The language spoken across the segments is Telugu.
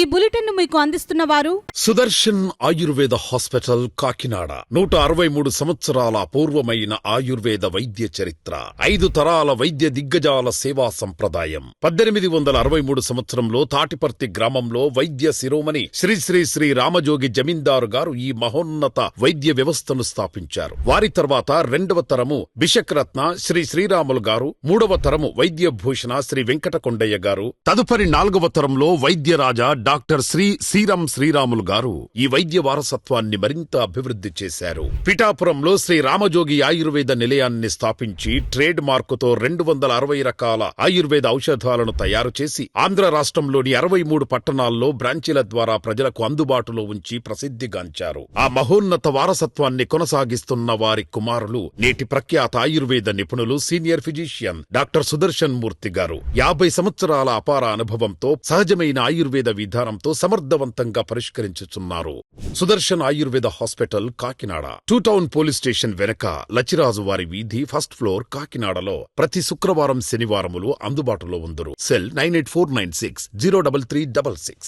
ఈ బులెటిన్ ను మీకు అందిస్తున్న వారు సుదర్శన్ ఆయుర్వేద హాస్పిటల్ కాకినాడ. 163 సంవత్సరాల పూర్వమైన ఆయుర్వేద వైద్య చరిత్ర, 5 తరాల వైద్య దిగ్గజాల సేవా సంప్రదాయం. 1863 సంవత్సరంలో తాటిపర్తి గ్రామంలో వైద్య శిరోమణి శ్రీ శ్రీ శ్రీ రామజోగి జమీందారు గారు ఈ మహోన్నత వైద్య వ్యవస్థను స్థాపించారు. వారి తర్వాత రెండవ తరము బిషక్రత్న శ్రీ శ్రీరాములు గారు, మూడవ తరము వైద్య భూషణ శ్రీ వెంకటకొండయ్య గారు, తదుపరి 4వ తరంలో వైద్యరాజా డాక్టర్ శ్రీ శ్రీరామ్ శ్రీరాములు గారు ఈ వైద్య వారసత్వాన్ని మరింత అభివృద్ధి చేశారు. పిఠాపురంలో శ్రీ రామజోగి ఆయుర్వేద నిలయాన్ని స్థాపించి ట్రేడ్ మార్కుతో 260 రకాల ఆయుర్వేద ఔషధాలను తయారు చేసి ఆంధ్ర రాష్ట్రంలోని 63 పట్టణాల్లో బ్రాంచీల ద్వారా ప్రజలకు అందుబాటులో ఉంచి ప్రసిద్ధిగాంచారు. ఆ మహోన్నత వారసత్వాన్ని కొనసాగిస్తున్న వారి కుమారులు నేటి ప్రఖ్యాత ఆయుర్వేద నిపుణులు senior physician doctor Sudarshan Murthy గారు. 50 సంవత్సరాల అపార అనుభవంతో సహజమైన ఆయుర్వేద విధానంతో సమర్థవంతంగా పరిష్కరించుచున్నారు. Sudarshan Ayurveda hospital Kakinada, 2 town police station వెనక లచ్చిరాజు వారి వీధి, 1st ఫ్లోర్, కాకినాడలో ప్రతి శుక్రవారం శనివారములు అందుబాటులో ఉందరు. సెల్ 9849603366.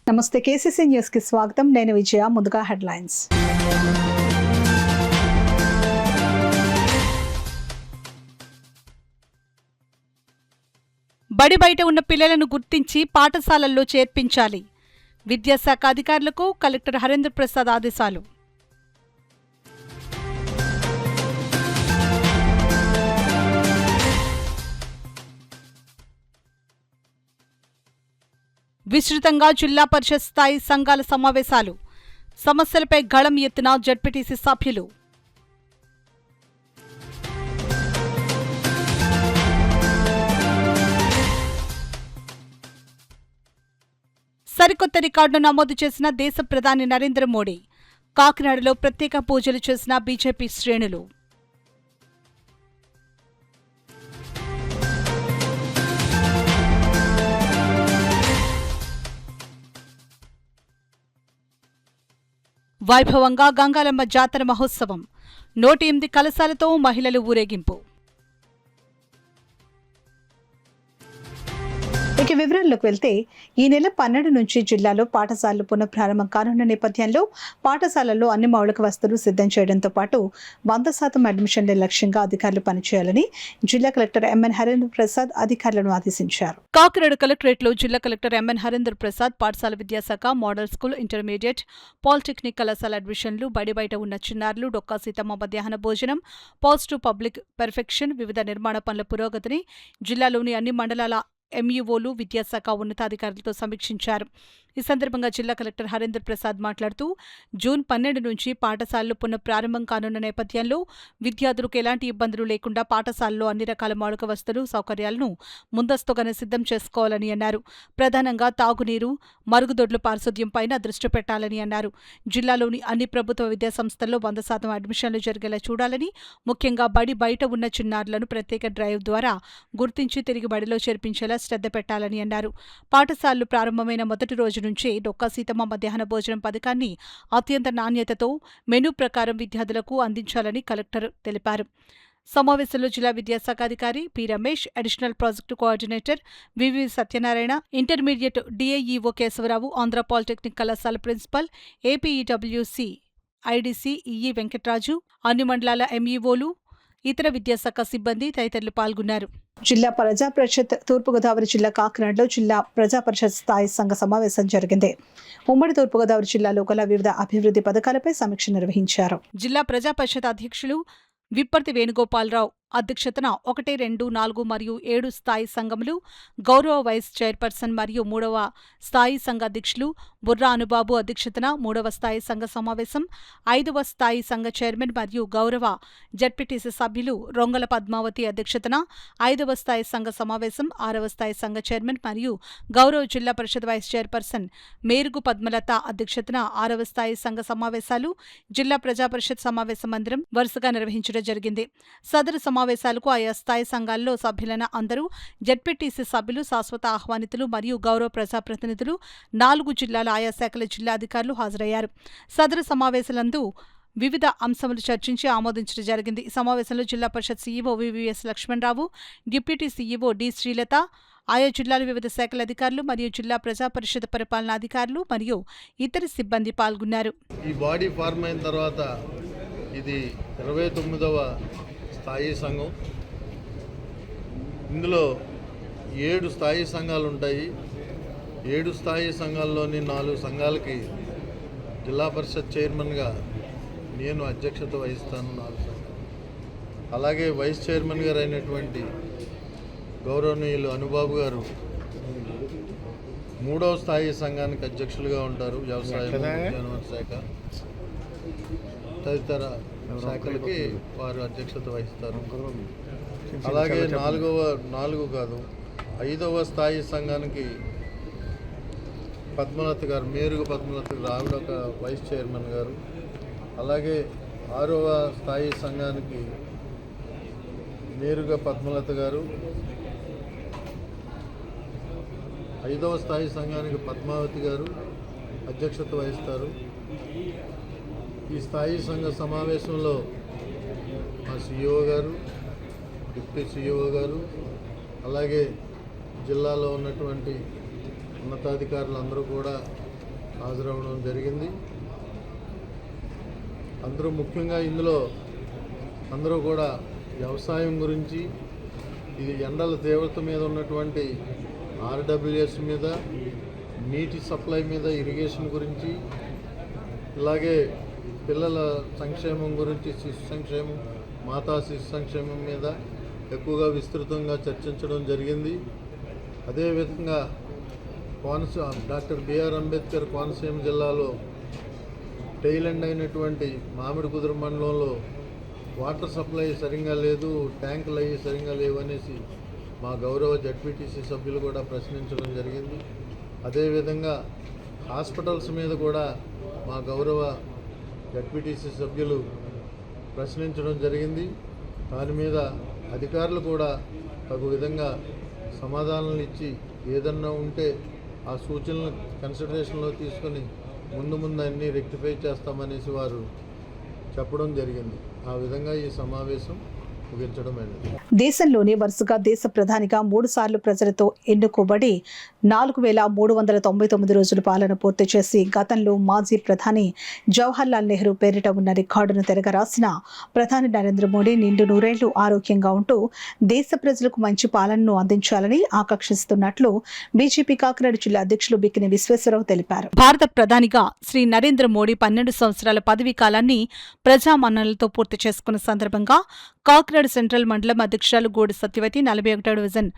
నమస్తే, కేసీసీ న్యూస్ కి స్వాగతం. నేను విజయ. ముందుగా హెడ్లైన్స్. బడి బయట ఉన్న పిల్లలను గుర్తించి పాఠశాలల్లో చేర్పించాలి. విద్యాశాఖ అధికారులకు కలెక్టర్ హరేంద్ర ప్రసాద్ ఆదేశాలు. విస్తృతంగా జిల్లా పరిషత్ స్థాయి సంఘాల సమావేశాలు. సమస్యలపై గళం ఎత్తిన జడ్పీటీసీ సభ్యులు. సరికొత్త రికార్డును నమోదు చేసిన దేశ ప్రధాని నరేంద్ర మోడీ. కాకినాడలో ప్రత్యేక పూజలు చేసిన బీజేపీ శ్రేణులు. వైభవంగా గంగాలమ్మ జాతర మహోత్సవం. 108 కలశాలతో మహిళలు ఊరేగింపు. ఇక వివరాల్లోకి వెళ్తే, ఈ నెల 12 నుంచి జిల్లాలో పాఠశాలలు పునఃప్రారంభం కానున్న నేపథ్యంలో పాఠశాలల్లో అన్ని మౌలిక వసతులు సిద్ధం చేయడంతో పాటు 100% అడ్మిషన్ల లక్ష్యంగా అధికారులు పనిచేయాలని జిల్లా కలెక్టర్ ఎంఎన్ హరేంద్ర ప్రసాద్ అధికారులను ఆదేశించారు. కాకినాడ కలెక్టరేట్లో జిల్లా కలెక్టర్ ఎంఎన్ హరేంద్ర ప్రసాద్ పాఠశాల విద్యాశాఖ, మోడల్ స్కూల్, ఇంటర్మీడియట్, పాలిటెక్నిక్ కళాశాల అడ్మిషన్లు, బడి బయట ఉన్న చిన్నారులు, డొక్కా సీతమ్మ మధ్యాహ్న భోజనం, పాజిటివ్ పబ్లిక్ పెర్ఫెక్షన్, వివిధ నిర్మాణ పనుల పురోగతిని జిల్లాలోని అన్ని మండలాల ఎంఈఓలు, విద్యాశాఖ ఉన్నతాధికారులతో సమీక్షించారు. ఈ సందర్భంగా జిల్లా కలెక్టర్ హరేంద్ర ప్రసాద్ మాట్లాడుతూ, జూన్ 12 నుంచి పాఠశాలలు పునఃప్రారంభం కానున్న నేపథ్యంలో విద్యార్థులకు ఎలాంటి ఇబ్బందులు లేకుండా పాఠశాలలో అన్ని రకాల మౌలిక వసతులు, సౌకర్యాలను ముందస్తుగానే సిద్ధం చేసుకోవాలని అన్నారు. ప్రధానంగా తాగునీరు, మరుగుదొడ్ల పారిశుద్ధ్యంపైన దృష్టి పెట్టాలని అన్నారు. జిల్లాలోని అన్ని ప్రభుత్వ విద్యాసంస్థల్లో 100% అడ్మిషన్లు జరిగేలా చూడాలని, ముఖ్యంగా బడి బయట ఉన్న చిన్నారులను ప్రత్యేక డ్రైవ్ ద్వారా గుర్తించి తిరిగి బడిలో చేర్పించేలా శ్రద్ధ పెట్టాలని అన్నారు. పాఠశాలలు ప్రారంభమైన మొదటి రోజు నుంచి డొక్కా సీతమ్మ మధ్యాహ్న భోజనం పథకాన్ని అత్యంత నాణ్యతతో మెనూ ప్రకారం విద్యార్థులకు అందించాలని కలెక్టర్ తెలిపారు. సమావేశంలో జిల్లా విద్యాశాఖ అధికారి P Ramesh, additional project coordinator VV Satyanarayana, intermediate DIEO Kesavarao, Andhra polytechnic కళాశాల principal, APEWC IDC EE Venkatraju, అన్ని మండలాల ఎంఈఓలు, ఇతర విద్యాశాఖ సిబ్బంది తదితరులు పాల్గొన్నారు. జిల్లా ప్రజా పరిషత్ తూర్పుగోదావరి జిల్లా కాకినాడలో జిల్లా ప్రజా పరిషత్ స్థాయి సంఘ సమావేశం జరిగింది. ఉమ్మడి తూర్పుగోదావరి జిల్లాలో గల వివిధ అభివృద్ధి పథకాలపై సమీక్ష నిర్వహించారు. జిల్లా ప్రజా పరిషత్ అధ్యక్షులు విప్పర్తి వేణుగోపాలరావు అధ్యక్షతన 1, 2, 4 మరియు 7 స్థాయి సంఘములు, గౌరవ వైస్ చైర్పర్సన్ మరియు 3వ స్థాయి సంఘ అధ్యక్షులు బుర్రా అనుబాబు అధ్యక్షతన 3వ స్థాయి సంఘ సమావేశం, 5వ స్థాయి సంఘ చైర్మన్ మరియు గౌరవ జడ్పీటీసీ సభ్యులు రొంగల పద్మావతి అధ్యక్షతన 5వ స్థాయి సంఘ సమావేశం, 6వ స్థాయి సంఘ చైర్మన్ మరియు గౌరవ జిల్లా పరిషత్ వైస్ చైర్పర్సన్ మేరుగు పద్మలత అధ్యక్షతన 6వ స్థాయి సంఘ సమావేశాలు జిల్లా ప్రజా పరిషత్ సమావేశ మందిరం వరుసగా నిర్వహించడం జరిగింది. సదరు సమావేశాలకు ఆయా స్థాయి సంఘాల్లో సభ్యులైన అందరూ జడ్పీటీసీ సభ్యులు, శాశ్వత ఆహ్వానితులు మరియు గౌరవ ప్రజాప్రతినిధులు, 4 జిల్లాల ఆయా శాఖల జిల్లా అధికారులు హాజరయ్యారు. సదరు సమావేశాలందు వివిధ అంశములు చర్చించి ఆమోదించడం జరిగింది. ఈ సమావేశంలో Zilla Parishad CEO VVS Lakshmanarao, deputy CEO D Srilatha, ఆయా జిల్లాల వివిధ శాఖల అధికారులు మరియు జిల్లా ప్రజా పరిషత్ పరిపాలనా అధికారులు మరియు ఇతర సిబ్బంది పాల్గొన్నారు. ఈ బాడీ ఫార్మ్ అయిన తర్వాత ఇది 29వ స్థాయి సంఘం. ఇందులో 7 స్థాయి సంఘాలు ఉంటాయి. 7 స్థాయి సంఘాల్లోని 4 సంఘాలకి జిల్లా పరిషత్ చైర్మన్గా నేను అధ్యక్షత వహిస్తాను. 4 సంఘాలు. అలాగే వైస్ చైర్మన్ గారు అయినటువంటి గౌరవనీయులు అనుబాబు గారు 3వ స్థాయి సంఘానికి అధ్యక్షులుగా ఉంటారు. వ్యవసాయ ఉద్యానవన శాఖ తదితర శాఖలకి వారు అధ్యక్షత వహిస్తారు. అలాగే 5వ స్థాయి సంఘానికి పద్మలత గారు, మేరుగు పద్మలత గారు, ఆవిడ ఒక వైస్ చైర్మన్ గారు. అలాగే 6వ స్థాయి సంఘానికి మేరుగా పద్మలత గారు, 5వ స్థాయి సంఘానికి పద్మావతి గారు అధ్యక్షత వహిస్తారు. ఈ స్థాయి సంఘ సమావేశంలో మా సిఇఓ గారు, డిప్యూటీ సిఇఓ గారు, అలాగే జిల్లాలో ఉన్నటువంటి ఉన్నతాధికారులు అందరూ కూడా హాజరవడం జరిగింది. అందరూ ముఖ్యంగా ఇందులో అందరూ కూడా వ్యవసాయం గురించి, ఇది ఎండల తీవ్రత మీద ఉన్నటువంటి RWS మీద, నీటి సప్లై మీద, ఇరిగేషన్ గురించి, ఇలాగే పిల్లల సంక్షేమం గురించి, శిశు సంక్షేమం, మాతా శిశు సంక్షేమం మీద ఎక్కువగా విస్తృతంగా చర్చించడం జరిగింది. అదేవిధంగా డాక్టర్ బిఆర్ అంబేద్కర్ కోనసీమ జిల్లాలో టైలెండ్ అయినటువంటి మామిడి కుదురు మండలంలో వాటర్ సప్లై సరిగ్గా లేదు, ట్యాంకులు అవి సరిగ్గా లేవు అనేసి మా గౌరవ జడ్పీటీసీ సభ్యులు కూడా ప్రశ్నించడం జరిగింది. అదేవిధంగా హాస్పిటల్స్ మీద కూడా మా గౌరవ జడ్పీటీసీ సభ్యులు ప్రశ్నించడం జరిగింది. దాని మీద అధికారులు కూడా తగు విధంగా సమాధానాలు ఇచ్చి ఏదన్నా ఉంటే ఆ సూచనలు కన్సిడరేషన్లో తీసుకొని ముందు అన్నీ రెక్టిఫై చేస్తామనేసి వారు చెప్పడం జరిగింది. ఆ విధంగా ఈ సమావేశం ముగించడమైనది. దేశంలోనే వరుసగా దేశ ప్రధానిగా 3 సార్లు ప్రజలతో ఎన్నుకోబడి 4399 రోజుల పాలన పూర్తి చేసి గతంలో మాజీ ప్రధాని జవహర్లాల్ నెహ్రూ పేరిట ఉన్న రికార్డును తిరగరాసిన ప్రధాని నరేంద్ర మోడీ నిండు 100 ఏళ్లు ఆరోగ్యంగా ఉంటూ దేశ ప్రజలకు మంచి పాలనను అందించాలని ఆకాంక్షిస్తున్నట్లు బీజేపీ కాకినాడ జిల్లా అధ్యక్షులు బిక్కిన విశ్వేశ్వరరావు తెలిపారు. భారత ప్రధానిగా శ్రీ నరేంద్ర మోడీ 12 సంవత్సరాల పదవీ కాలాన్ని ప్రజామన్ననలతో పూర్తి చేసుకున్న సందర్భంగా కాకినాడ సెంట్రల్ మండలం అధ్యక్షురాలు గోడి Satyavathi, 41వ division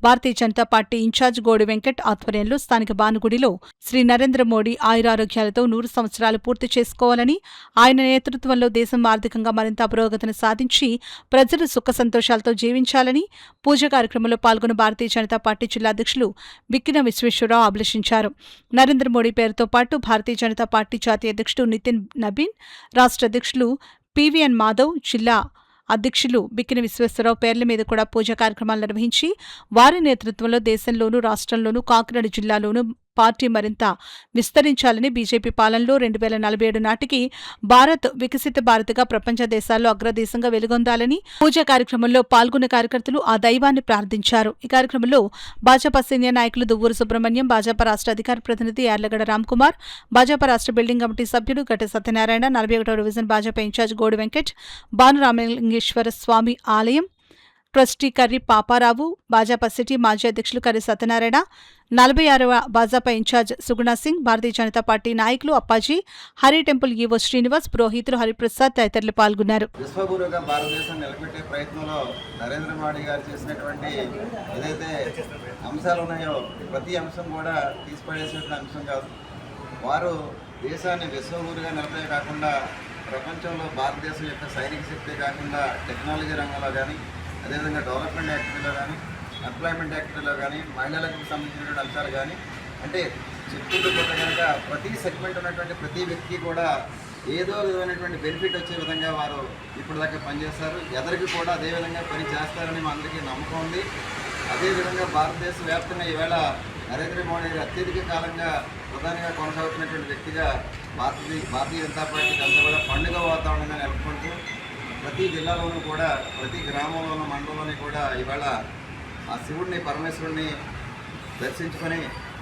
Bharatiya Janata party incharge గోడి Venkat ఆధ్వర్యంలో స్థానిక భానుగుడిలో శ్రీ నరేంద్ర మోడీ ఆయురారోగ్యాలతో 100 సంవత్సరాలు పూర్తి చేసుకోవాలని, ఆయన నేతృత్వంలో దేశం ఆర్థికంగా మరింత పురోగతిని సాధించి ప్రజలు సుఖ సంతోషాలతో జీవించాలని పూజ కార్యక్రమంలో పాల్గొన్న భారతీయ జనతా పార్టీ జిల్లా అధ్యక్షులు బిక్కిన విశ్వేశ్వరరావు అభిలషించారు. నరేంద్ర మోడీ పేరుతో పాటు భారతీయ జనతా పార్టీ జాతీయ అధ్యక్షుడు నితిన్ నబీన్, రాష్ట్ర అధ్యక్షులు పివిఎన్ మాధవ్, జిల్లా అధ్యక్షులు బిక్కిన విశ్వేశ్వరరావు పేర్ల మీద కూడా పూజా కార్యక్రమాలు నిర్వహించి వారి నేతృత్వంలో దేశంలోనూ రాష్ట్రంలోనూ కాకినాడ జిల్లాలోనూ పార్టీ మరింత విస్తరించాలని, బీజేపీ పాలనలో 2047 నాటికి భారత్ వికసిత భారత్గా ప్రపంచ దేశాల్లో అగ్రదేశంగా వెలుగొందాలని పూజా కార్యక్రమంలో పాల్గొన్న కార్యకర్తలు ఆ దైవాన్ని ప్రార్థించారు. ఈ కార్యక్రమంలో భాజపా సీనియర్ నాయకులు దువ్వూరు సుబ్రహ్మణ్యం, భాజపా రాష్ట్ర అధికార ప్రతినిధి యార్లగడ్డ రామ్కుమార్, భాజపా రాష్ట్ర బిల్డింగ్ కమిటీ సభ్యుడు గట్టి సత్యనారాయణ, 41వ డివిజన్ భాజపా ఇన్ఛార్జ్ గోడి వెంకట్, భానురామలింగేశ్వర స్వామి ఆలయం ట్రస్టీ కర్రి పాపారావు, భాజపా సిటీ మాజీ అధ్యక్షులు కర్రి సత్యనారాయణ, 46వ భాజపా ఇన్ఛార్జ్ సుగుణా సింగ్, భారతీయ జనతా పార్టీ నాయకులు అప్పాజీ, హరి టెంపుల్ ఈవో శ్రీనివాస్, పురోహితులు హరిప్రసాద్ తదితరులు పాల్గొన్నారు. విశ్వగురుగా భారతదేశం నిలబెట్టే ప్రయత్నంలో నరేంద్ర మోడీ గారు చేసినటువంటి ఏదైతే అంశాలు ఉన్నాయో ప్రతి అంశం కూడా తీసిపడేసినటువంటి అంశం కాదు. వారు దేశాన్ని విశ్వగురుగా నిలబడే కాకుండా ప్రపంచంలో భారతదేశం యొక్క సైనిక శక్తి కాకుండా టెక్నాలజీ రంగంలో కానీ, అదేవిధంగా డెవలప్మెంట్ యాక్టివిటీలో కానీ, ఎంప్లాయ్మెంట్ యాక్టివిటీలో కానీ, మహిళలకు సంబంధించినటువంటి అంశాలు కానీ, అంటే చెప్పుకుంటూ పోతే కనుక ప్రతి సెగ్మెంట్ ఉన్నటువంటి ప్రతి వ్యక్తి కూడా ఏదో విధమైనటువంటి బెనిఫిట్ వచ్చే విధంగా వారు ఇప్పటిదాకా పనిచేస్తారు. ఎదరికి కూడా అదేవిధంగా పని చేస్తారని మా అందరికీ నమ్మకం ఉంది. అదేవిధంగా భారతదేశ వ్యాప్తంగా ఈవేళ నరేంద్ర మోడీ అత్యధిక కాలంగా ప్రధానిగా కొనసాగుతున్నటువంటి వ్యక్తిగా భారతీయ జనతా పార్టీకి అంతా కూడా పండుగ వాతావరణంగా నెలకొంటూ ప్రతి జిల్లాలోనూ కూడా, ప్రతి గ్రామంలోనూ, మండలంలోని కూడా ఇవాళ ఆ శివుడిని, పరమేశ్వరుడిని దర్శించుకొని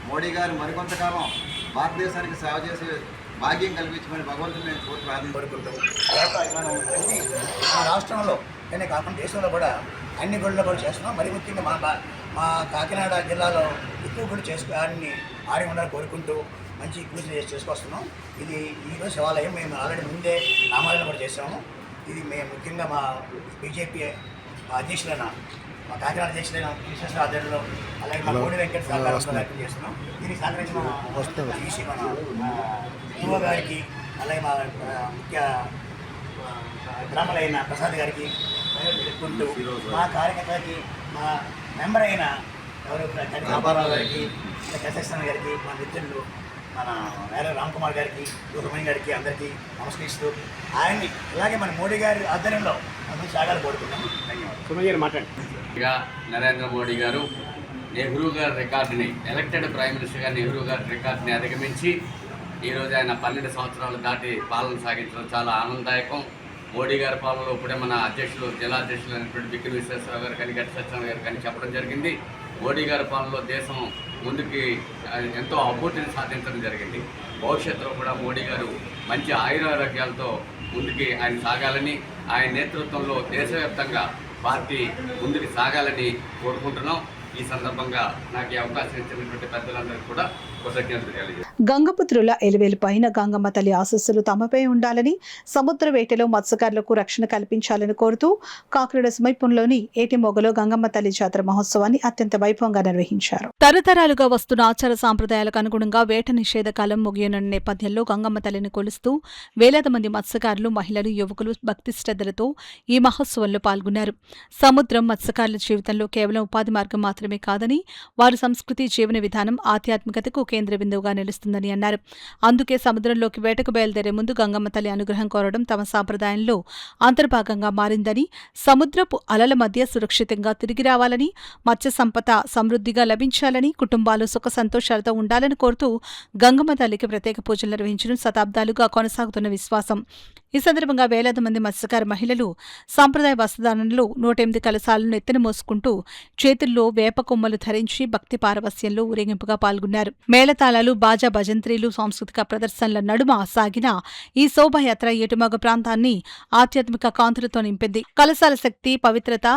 మోడీ గారు మరికొంతకాలం భారతదేశానికి సేవ చేసే భాగ్యం కల్పించమని భగవంతుని మేము ప్రార్థించుకుంటాం. మనం మా రాష్ట్రంలో అనే కాకుండా దేశంలో కూడా అన్ని గుళ్ళు కూడా చేస్తున్నాం. మరి ముఖ్యంగా మా కాకినాడ జిల్లాలో ఎక్కువ గుళ్ళు అన్ని ఆడి ఉండాలని కోరుకుంటూ మంచి పూజలు చేసుకొస్తున్నాం. ఇది ఈరోజు శివాలయం మేము ఆల్రెడీ ముందే నామాలను కూడా చేసాము. ఇది మేము ముఖ్యంగా మా బీజేపీ అధ్యక్షులైన మా కాకినాడ అధ్యక్షులైన కృష్ణ ఆధ్వర్యంలో అలాగే మా కోడి వెంకట సహకారం చేస్తున్నాం. దీనికి సహకరించిన ఈసీ మన యువ గారికి అలాగే మా ముఖ్య బ్రాహ్మణులైన ప్రసాద్ గారికి పెట్టుకుంటూ మా కార్యకర్తలకి మా మెంబర్ అయిన ఎవరు రామారావు గారికి కృష్ణ గారికి మా మిత్రులు మన వేరే రామ్ కుమార్ గారికి దుర్మణి గారికి అందరికీ నమస్కరిస్తూ ఆయన్ని ఇలాగే మన మోడీ గారి ఆధ్వర్యంలో అందరూ సాగాలు కోరుతున్నాం. ధన్యవాదాలు. నరేంద్ర మోడీ గారు నెహ్రూ గారి రికార్డుని ఎలక్టెడ్ ప్రైమ్ మినిస్టర్గా నెహ్రూ గారి రికార్డుని అధిగమించి ఈరోజు ఆయన 12 సంవత్సరాలు దాటి పాలన సాగించడం చాలా ఆనందదాయకం. మోడీ గారి పాలనలో ఇప్పుడే మన అధ్యక్షులు జిల్లా అధ్యక్షులు అయినటువంటి బిక్కిన విశ్వేశ్వరరావు గారు కానీ గట్టి సత్యనారాయణ గారు కానీ చెప్పడం జరిగింది. మోడీ గారి పాలనలో దేశం ముందుకి ఎంతో అభివృద్ధిని సాధించడం జరిగింది. భవిష్యత్తులో కూడా మోడీ గారు మంచి ఆయురారోగ్యాలతో ముందుకి ఆయన సాగాలని, ఆయన నేతృత్వంలో దేశవ్యాప్తంగా పార్టీ ముందుకు సాగాలని కోరుకుంటున్నాం. ఈ సందర్భంగా నాకు ఈ అవకాశం ఇచ్చినటువంటి పెద్దలందరికీ కూడా కృతజ్ఞతలు తెలియజేస్తాను. గంగపుత్రుల ఎలివేలు పైన గంగమ్మ తల్లి ఆశీస్సులు తమపై ఉండాలని, సముద్ర వేటలో మత్స్యకారులకు రక్షణ కల్పించాలని కోరుతూ కాకినాడ సమీపంలోని ఏటిమొగలో గంగమ్మ తల్లి జాతర మహోత్సవాన్ని అత్యంత వైభవంగా నిర్వహించారు. తరతరాలుగా వస్తున్న ఆచార సాంప్రదాయాలకు అనుగుణంగా వేట నిషేధ కాలం ముగియనున్న నేపథ్యంలో గంగమ్మ తల్లిని కొలుస్తూ వేలాది మంది మత్స్యకారులు, మహిళలు, యువకులు భక్తి శ్రద్ధలతో ఈ మహోత్సవంలో పాల్గొన్నారు. సముద్రం మత్స్యకారుల జీవితంలో కేవలం ఉపాధి మార్గం మాత్రమే కాదని, వారి సంస్కృతి, జీవన విధానం, ఆధ్యాత్మికతకు కేంద్ర బిందువుగా నిలుస్తుందని అన్నారు. అందుకే సముద్రంలోకి వేటకు బయలుదేరే ముందు గంగమ్మ తల్లి అనుగ్రహం కోరడం తమ సాంప్రదాయంలో అంతర్భాగంగా మారిందని, సముద్రపు అలల మధ్య సురక్షితంగా తిరిగి రావాలని, మత్స్య సంపద సమృద్ధిగా లభించాలని, కుటుంబాలు సుఖ సంతోషాలతో ఉండాలని కోరుతూ గంగమ్మ తల్లికి ప్రత్యేక పూజలు నిర్వహించడం శతాబ్దాలుగా కొనసాగుతున్న విశ్వాసం. ఈ సందర్భంగా వేలాది మంది మత్స్యకార మహిళలు సాంప్రదాయ వస్త్రధారణలో 108 కలశాలను ఎత్తిన మోసుకుంటూ చేతుల్లో వేప కొమ్మలు ధరించి భక్తి పారవస్యంలో ఊరేగింపుగా పాల్గొన్నారు. మేళతాళాలు, బాజా, భజంత్రీలు, సాంస్కృతిక ప్రదర్శనల నడుమ సాగిన ఈ శోభాయాత్ర ఏటుమగ ప్రాంతాన్ని ఆధ్యాత్మిక కాంతులతో నింపింది. కలశాల శక్తి, పవిత్రత,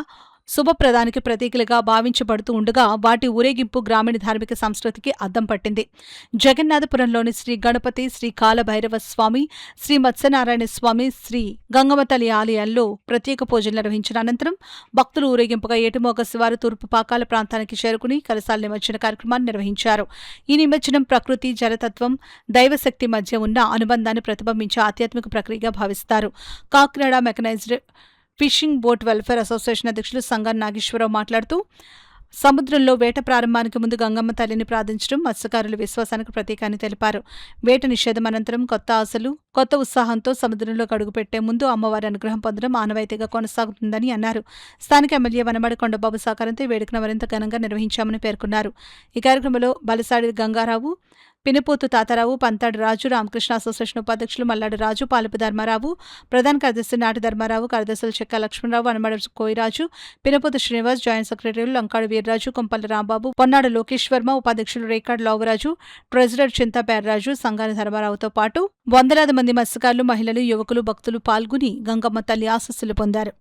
శుభప్రదానికి ప్రతీకలుగా భావించబడుతూ ఉండగా వాటి ఊరేగింపు గ్రామీణ ధార్మిక సంస్కృతికి అద్దం పట్టింది. జగన్నాథపురంలోని శ్రీ గణపతి, శ్రీ కాలభైరవ స్వామి, శ్రీ మత్స్యనారాయణ స్వామి, శ్రీ గంగమ్మ తల్లి ఆలయాల్లో ప్రత్యేక పూజలు నిర్వహించిన అనంతరం భక్తులు ఊరేగింపుగా ఏటుమోగ శివారు తూర్పు పాకాల ప్రాంతానికి చేరుకుని కలశాల నిమజ్జన కార్యక్రమాన్ని నిర్వహించారు. ఈ నిమజ్జనం ప్రకృతి, జలతత్వం, దైవశక్తి మధ్య ఉన్న అనుబంధాన్ని ప్రతిబింబించే ఆధ్యాత్మిక ప్రక్రియగా భావిస్తారు. Kakinada mechanised fishing boat welfare association అధ్యక్షులు సంగం నాగేశ్వరరావు మాట్లాడుతూ, సముద్రంలో వేట ప్రారంభానికి ముందు గంగమ్మ తల్లిని ప్రార్థించడం మత్స్యకారుల విశ్వాసానికి ప్రతీక అని తెలిపారు. వేట నిషేధం అనంతరం కొత్త ఆశలు, కొత్త ఉత్సాహంతో సముద్రంలోకి అడుగుపెట్టే ముందు అమ్మవారి అనుగ్రహం పొందడం ఆనవాయితీగా కొనసాగుతుందని అన్నారు. స్థానిక ఎమ్మెల్యే వనమాడి కొండబాబు సహకారంతో వేడుకను మరింత ఘనంగా నిర్వహించామని పేర్కొన్నారు. ఈ కార్యక్రమంలో బలసాడి గంగారావు, పినిపోతు తాతారావు, పంతాడు రాజు, రామకృష్ణ అసోసియేషన్ ఉపాధ్యక్షులు మల్లాడి రాజు, పాలపు ధర్మారావు, ప్రధాన కార్యదర్శి నాటి ధర్మారావు, కార్యదర్శులు చెక్క లక్ష్మణరావు, వనమాడి కోయిరాజు, పినపోతు శ్రీనివాస్, జాయింట్ సెక్రటరీలు లంకాడు వీర్రాజు, కొంపల్లి రాంబాబు, పొన్నాడు లోకేష్ వర్మ, ఉపాధ్యక్షులు రేకాడ్ లావురాజు, ట్రెజరర్ చింతా పేర్రాజు, సంగాని ధర్మారావుతో పాటు వందలాది మంది మత్స్యకారులు, మహిళలు, యువకులు, భక్తులు పాల్గొని గంగమ్మ తల్లి ఆశీస్సులు పొందారు.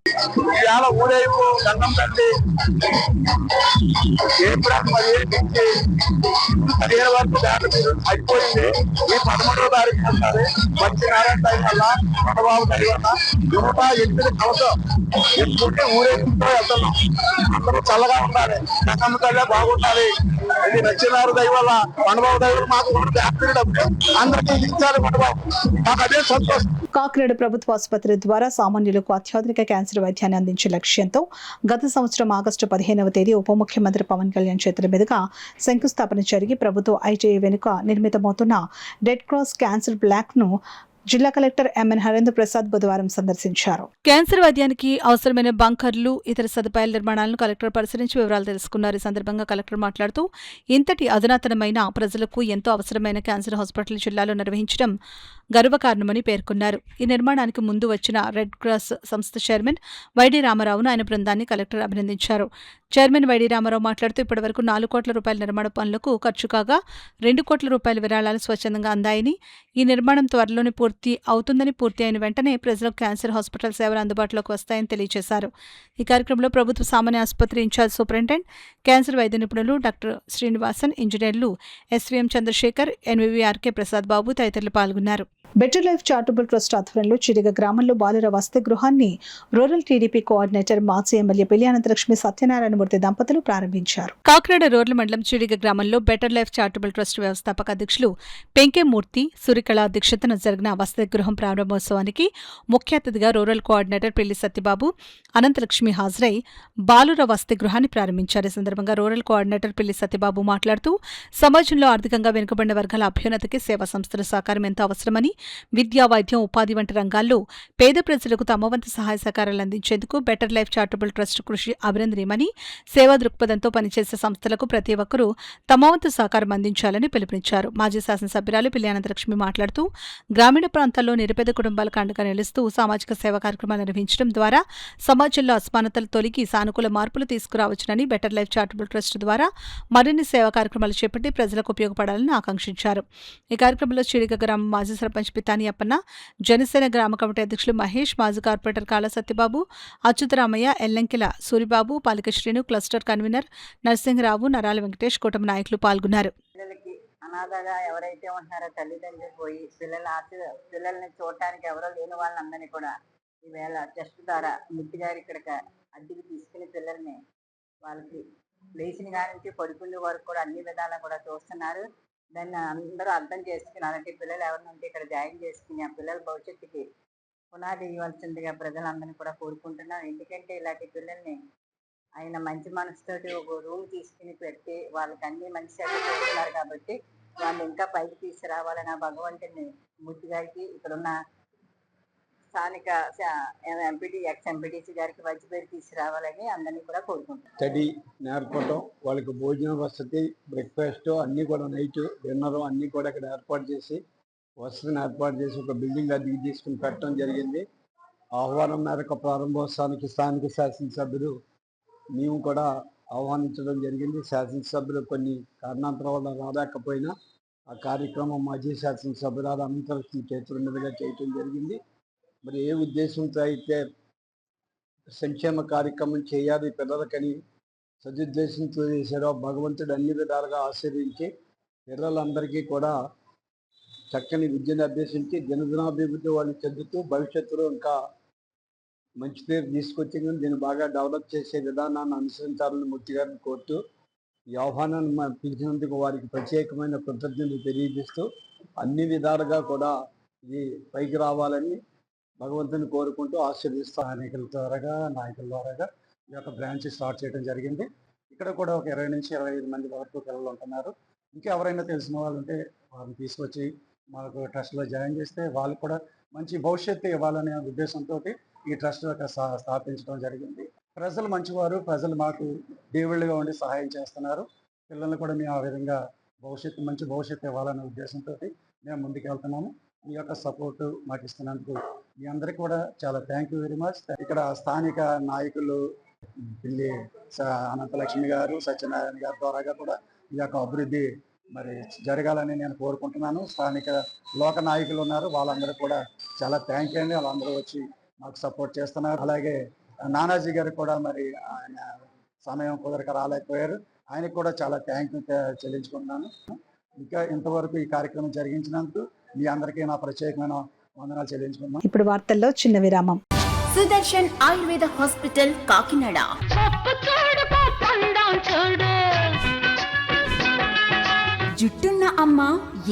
అయిపోయింది. ఈ 13వ తారీఖు అంటారు మంచి నారాయణ టైం వల్ల చంద్రబాబు టైం వల్ల 108 కలసం ఎత్తుకుంటే ఊరేగింపుతో వెళ్తున్నాం. అందరూ చల్లగా ఉండాలి, గంగమ్మ తల్లే బాగుండాలి. ఇది నచ్చినారు దయ వల్ల చంద్రబాబు దయ వల్ల మాకు అందరికీ ఇచ్చారు చంద్రబాబు, మాకు అదే సంతోషం. కాకినాడ ప్రభుత్వ ఆసుపత్రి ద్వారా సామాన్యులకు అత్యాధునిక క్యాన్సర్ వైద్యాన్ని అందించే లక్ష్యంతో గత సంవత్సరం ఆగస్టు 15వ తేదీ ఉప ముఖ్యమంత్రి పవన్ కళ్యాణ్ చేతుల మీదుగా శంకుస్థాపన జరిగి ప్రభుత్వ ఐటీఐ వెనుక నిర్మితమవుతున్న రెడ్ క్రాస్ క్యాన్సర్ బ్లాక్ ను జిల్లా కలెక్టర్ ఎంఎన్ హరేంద్ర ప్రసాద్ బుధవారం సందర్శించారు. క్యాన్సర్ వైద్యానికి అవసరమైన బంకర్లు, ఇతర సదుపాయాల నిర్మాణాలను కలెక్టర్ పరిశీలించి వివరాలు తెలుసుకున్నారు. ఈ సందర్భంగా కలెక్టర్ మాట్లాడుతూ, ఇంతటి అధునాతనమైన ప్రజలకు ఎంతో అవసరమైన క్యాన్సర్ హాస్పిటల్ జిల్లాలో నిర్వహించడం గర్వకారణమని పేర్కొన్నారు. ఈ నిర్మాణానికి ముందు వచ్చిన రెడ్ క్రాస్ సంస్థ చైర్మన్ వైడి రామారావును, ఆయన బృందాన్ని కలెక్టర్ అభినందించారు. చైర్మన్ వైడి రామారావు మాట్లాడుతూ, ఇప్పటివరకు 4 కోట్ల రూపాయల నిర్మాణ పనులకు ఖర్చు కాగా 2 కోట్ల రూపాయల విరాళాలు స్వచ్ఛందంగా అందాయని, ఈ నిర్మాణం త్వరలోనే పూర్తి అవుతుందని, పూర్తి అయిన వెంటనే ప్రజలకు క్యాన్సర్ హాస్పిటల్ సేవలు అందుబాటులోకి వస్తాయని తెలియజేశారు. ఈ కార్యక్రమంలో ప్రభుత్వ సామాన్య ఆసుపత్రి ఇన్ఛార్జ్ సూపరింటెండెంట్, క్యాన్సర్ వైద్య నిపుణులు డాక్టర్ శ్రీనివాసన్, ఇంజనీర్లు ఎస్వీఎం చంద్రశేఖర్, ఎన్వీవీఆర్కే ప్రసాద్ బాబు తదితరులు పాల్గొన్నారు. బెటర్ లైఫ్ చారిటబుల్ ట్రస్ట్ ఆధ్వర్యంలో చిరిగ గ్రామంలో బాలుర వసతి గృహాన్ని రూరల్ టీడీపీ కోఆర్డినేటర్, మాజీ ఎమ్మెల్యే పెళ్లి అనంతలక్ష్మి సత్యనారాయణమూర్తి దంపతులు ప్రారంభించారు. కాకినాడ రూరల్ మండలం చిరిగ గ్రామంలో బెటర్ లైఫ్ చారిటబుల్ ట్రస్ట్ వ్యవస్థాపక అధ్యక్షులు పెంకెమూర్తి సురికళ అధ్యక్షతన జరిగిన వసతి గృహం ప్రారంభోత్సవానికి ముఖ్య అతిథిగా రూరల్ కోఆర్డినేటర్ పెళ్లి సత్యబాబు, అనంతలక్ష్మి హాజరై బాలుర వసతి గృహాన్ని ప్రారంభించారు. ఈ సందర్భంగా రూరల్ కోఆర్డినేటర్ పెళ్లి సత్యబాబు మాట్లాడుతూ, సమాజంలో ఆర్థికంగా వెనుకబడిన వర్గాల అభ్యున్నతికి సేవా సంస్థల సహకారం ఎంతో అవసరమని, విద్యా, వైద్యం, ఉపాధి వంటి రంగాల్లో పేద ప్రజలకు తమ వంతు సహాయ సహకారాలు అందించేందుకు బెటర్ లైఫ్ చారిటబుల్ ట్రస్ట్ కృషి అభినందనీయమని, సేవా దృక్పథంతో పనిచేసే సంస్థలకు ప్రతి ఒక్కరూ తమ వంతు సహకారం అందించాలని పిలుపునిచ్చారు. మాజీ శాసనసభ్యురాలు పిల్లి అనంతలక్ష్మి మాట్లాడుతూ, గ్రామీణ ప్రాంతాల్లో నిరుపేద కుటుంబాలకు అండగా నిలుస్తూ సామాజిక సేవా కార్యక్రమాలు నిర్వహించడం ద్వారా సమాజంలో అసమానతలు తొలగి సానుకూల మార్పులు తీసుకురావచ్చునని, బెటర్ లైఫ్ చారిటబుల్ ట్రస్ట్ ద్వారా మరిన్ని సేవా కార్యక్రమాలు చేపట్టి ప్రజలకు ఉపయోగపడాలని ఆకాంక్షించారు. ఈ కార్యక్రమంలో చిరిగ గ్రామం మాజీ సర్పంచ్ పితాని అప్పన్న, జనసేన గ్రామ కమిటీ అధ్యక్షులు మహేష్, మాజీ corporator Kala Satyababu, Achyutaramayya, Yellankela Suribabu, Palika Srinu, cluster convener Narasimharao, Narala Venkatesh, కూటమి నాయకులు పాల్గొన్నారు. పిల్లలకి అనాథగా ఎవరైతే ఉంటున్నారో తల్లిదండ్రులు పోయి పిల్లల్ని చూడటానికి ఎవరో లేని వాళ్ళందరినీ కూడా ఈవేళ ట్రస్ట్ ద్వారా ముట్టి గారు ఇక్కడికి అద్దెకి తీసుకుని పిల్లల్ని వాళ్ళకి లేచిన కాడి నుంచి పడుకునే వరకు కూడా అన్ని విధాలా కూడా చూస్తున్నారు. దాన్ని అందరూ అర్థం చేసుకుని అలాంటి పిల్లలు ఎవరిని ఉంటే ఇక్కడ జాయిన్ చేసుకుని ఆ పిల్లల భవిష్యత్తుకి పునాది ఇవ్వాల్సిందిగా ప్రజలందరినీ కూడా కోరుకుంటున్నాం. ఎందుకంటే ఇలాంటి పిల్లల్ని ఆయన మంచి మనసుతోటి ఒక రూమ్ తీసుకుని పెట్టి వాళ్ళకి అన్ని మంచి సేవలు చేస్తున్నారు కాబట్టి వాళ్ళు ఇంకా పైకి తీసుకురావాలని భగవంతుని మూర్తి గారికి, ఇక్కడున్న స్థానిక ఎక్స్-ఎంపీటీసీ గారికి మంచి పేరు తీసుకురావాలని అందరినీ కూడా కోరుకుంటున్నాం. స్టడీ నేర్పడం, వాళ్ళకి భోజన వసతి, బ్రేక్ఫాస్ట్ అన్నీ కూడా, నైట్ డిన్నర్ అన్నీ కూడా ఇక్కడ ఏర్పాటు చేసి వసతిని ఏర్పాటు చేసి ఒక బిల్డింగ్ అద్దెకి తీసుకుని పెట్టడం జరిగింది. ఆహ్వానం మేరకు ప్రారంభోత్సవానికి స్థానిక శాసనసభ్యులు మేము కూడా ఆహ్వానించడం జరిగింది. శాసనసభ్యులు కొన్ని కారణాంతరం వల్ల రాలేకపోయినా ఆ కార్యక్రమం మాజీ శాసనసభ్యురాలు అనంతలక్ష్మి చేతుల మీదుగా చేయటం జరిగింది. మరి ఏ ఉద్దేశంతో అయితే సంక్షేమ కార్యక్రమం చేయాలి పిల్లలకని సదుద్దేశంతో చేశారో భగవంతుడు అన్ని విధాలుగా ఆశీర్వించి పిల్లలందరికీ కూడా చక్కని విద్యను అభ్యసించి దినదినాభివృద్ధి వాళ్ళు చెందుతూ భవిష్యత్తులో ఇంకా మంచి పేరు తీసుకొచ్చి దీన్ని బాగా డెవలప్ చేసే విధానాన్ని అనుసరించాలని మూర్తి గారిని కోరుతూ, ఈ ఆహ్వానాన్ని పిలిచినందుకు వారికి ప్రత్యేకమైన కృతజ్ఞతలు తెలియజేస్తూ అన్ని విధాలుగా కూడా ఇది పైకి రావాలని భగవంతుని కోరుకుంటూ ఆశీర్వదిస్తాం. నాయకుల ద్వారా ఈ యొక్క బ్రాంచ్ స్టార్ట్ చేయడం జరిగింది. ఇక్కడ కూడా ఒక 20 నుంచి 25 మంది వరకు పిల్లలు ఉంటున్నారు. ఇంకా ఎవరైనా తెలిసిన వాళ్ళు ఉంటే వాళ్ళని తీసుకొచ్చి మనకు ట్రస్ట్లో జాయిన్ చేస్తే వాళ్ళు కూడా మంచి భవిష్యత్తు ఇవ్వాలనే ఉద్దేశంతో ఈ ట్రస్ట్ స్థాపించడం జరిగింది. ప్రజలు మంచివారు, ప్రజలు మాకు దేవుళ్ళుగా ఉండి సహాయం చేస్తున్నారు. పిల్లల్ని కూడా మేము ఆ విధంగా మంచి భవిష్యత్తు ఇవ్వాలనే ఉద్దేశంతో మేము ముందుకు వెళ్తున్నాము. మీ యొక్క సపోర్టు మాకు ఇస్తున్నందుకు మీ అందరికీ కూడా చాలా థ్యాంక్ యూ వెరీ మచ్. ఇక్కడ స్థానిక నాయకులు పిల్లి అనంతలక్ష్మి గారు, సత్యనారాయణ గారి ద్వారా కూడా ఈ యొక్క అభివృద్ధి మరి జరగాలని నేను కోరుకుంటున్నాను. స్థానిక లోక నాయకులు ఉన్నారు, వాళ్ళందరూ కూడా చాలా థ్యాంక్ యూ అండి. వాళ్ళందరూ వచ్చి మాకు సపోర్ట్ చేస్తున్నారు. అలాగే నానాజీ గారు కూడా మరి ఆయన సమయం కుదరక రాలేకపోయారు, ఆయనకు కూడా చాలా థ్యాంక్ యూ చెల్లించుకుంటున్నాను. ఇంకా ఇంతవరకు ఈ కార్యక్రమం జరిగించినందుకు మీ అందరికీ నా ప్రత్యేకమైన వందనాలు చెల్లించుకున్నాను. ఇప్పుడు వార్తల్లో చిన్న విరామం. సుదర్శన్ ఆయుర్వేద హాస్పిటల్ కాకినాడ. జుట్టున్న అమ్మ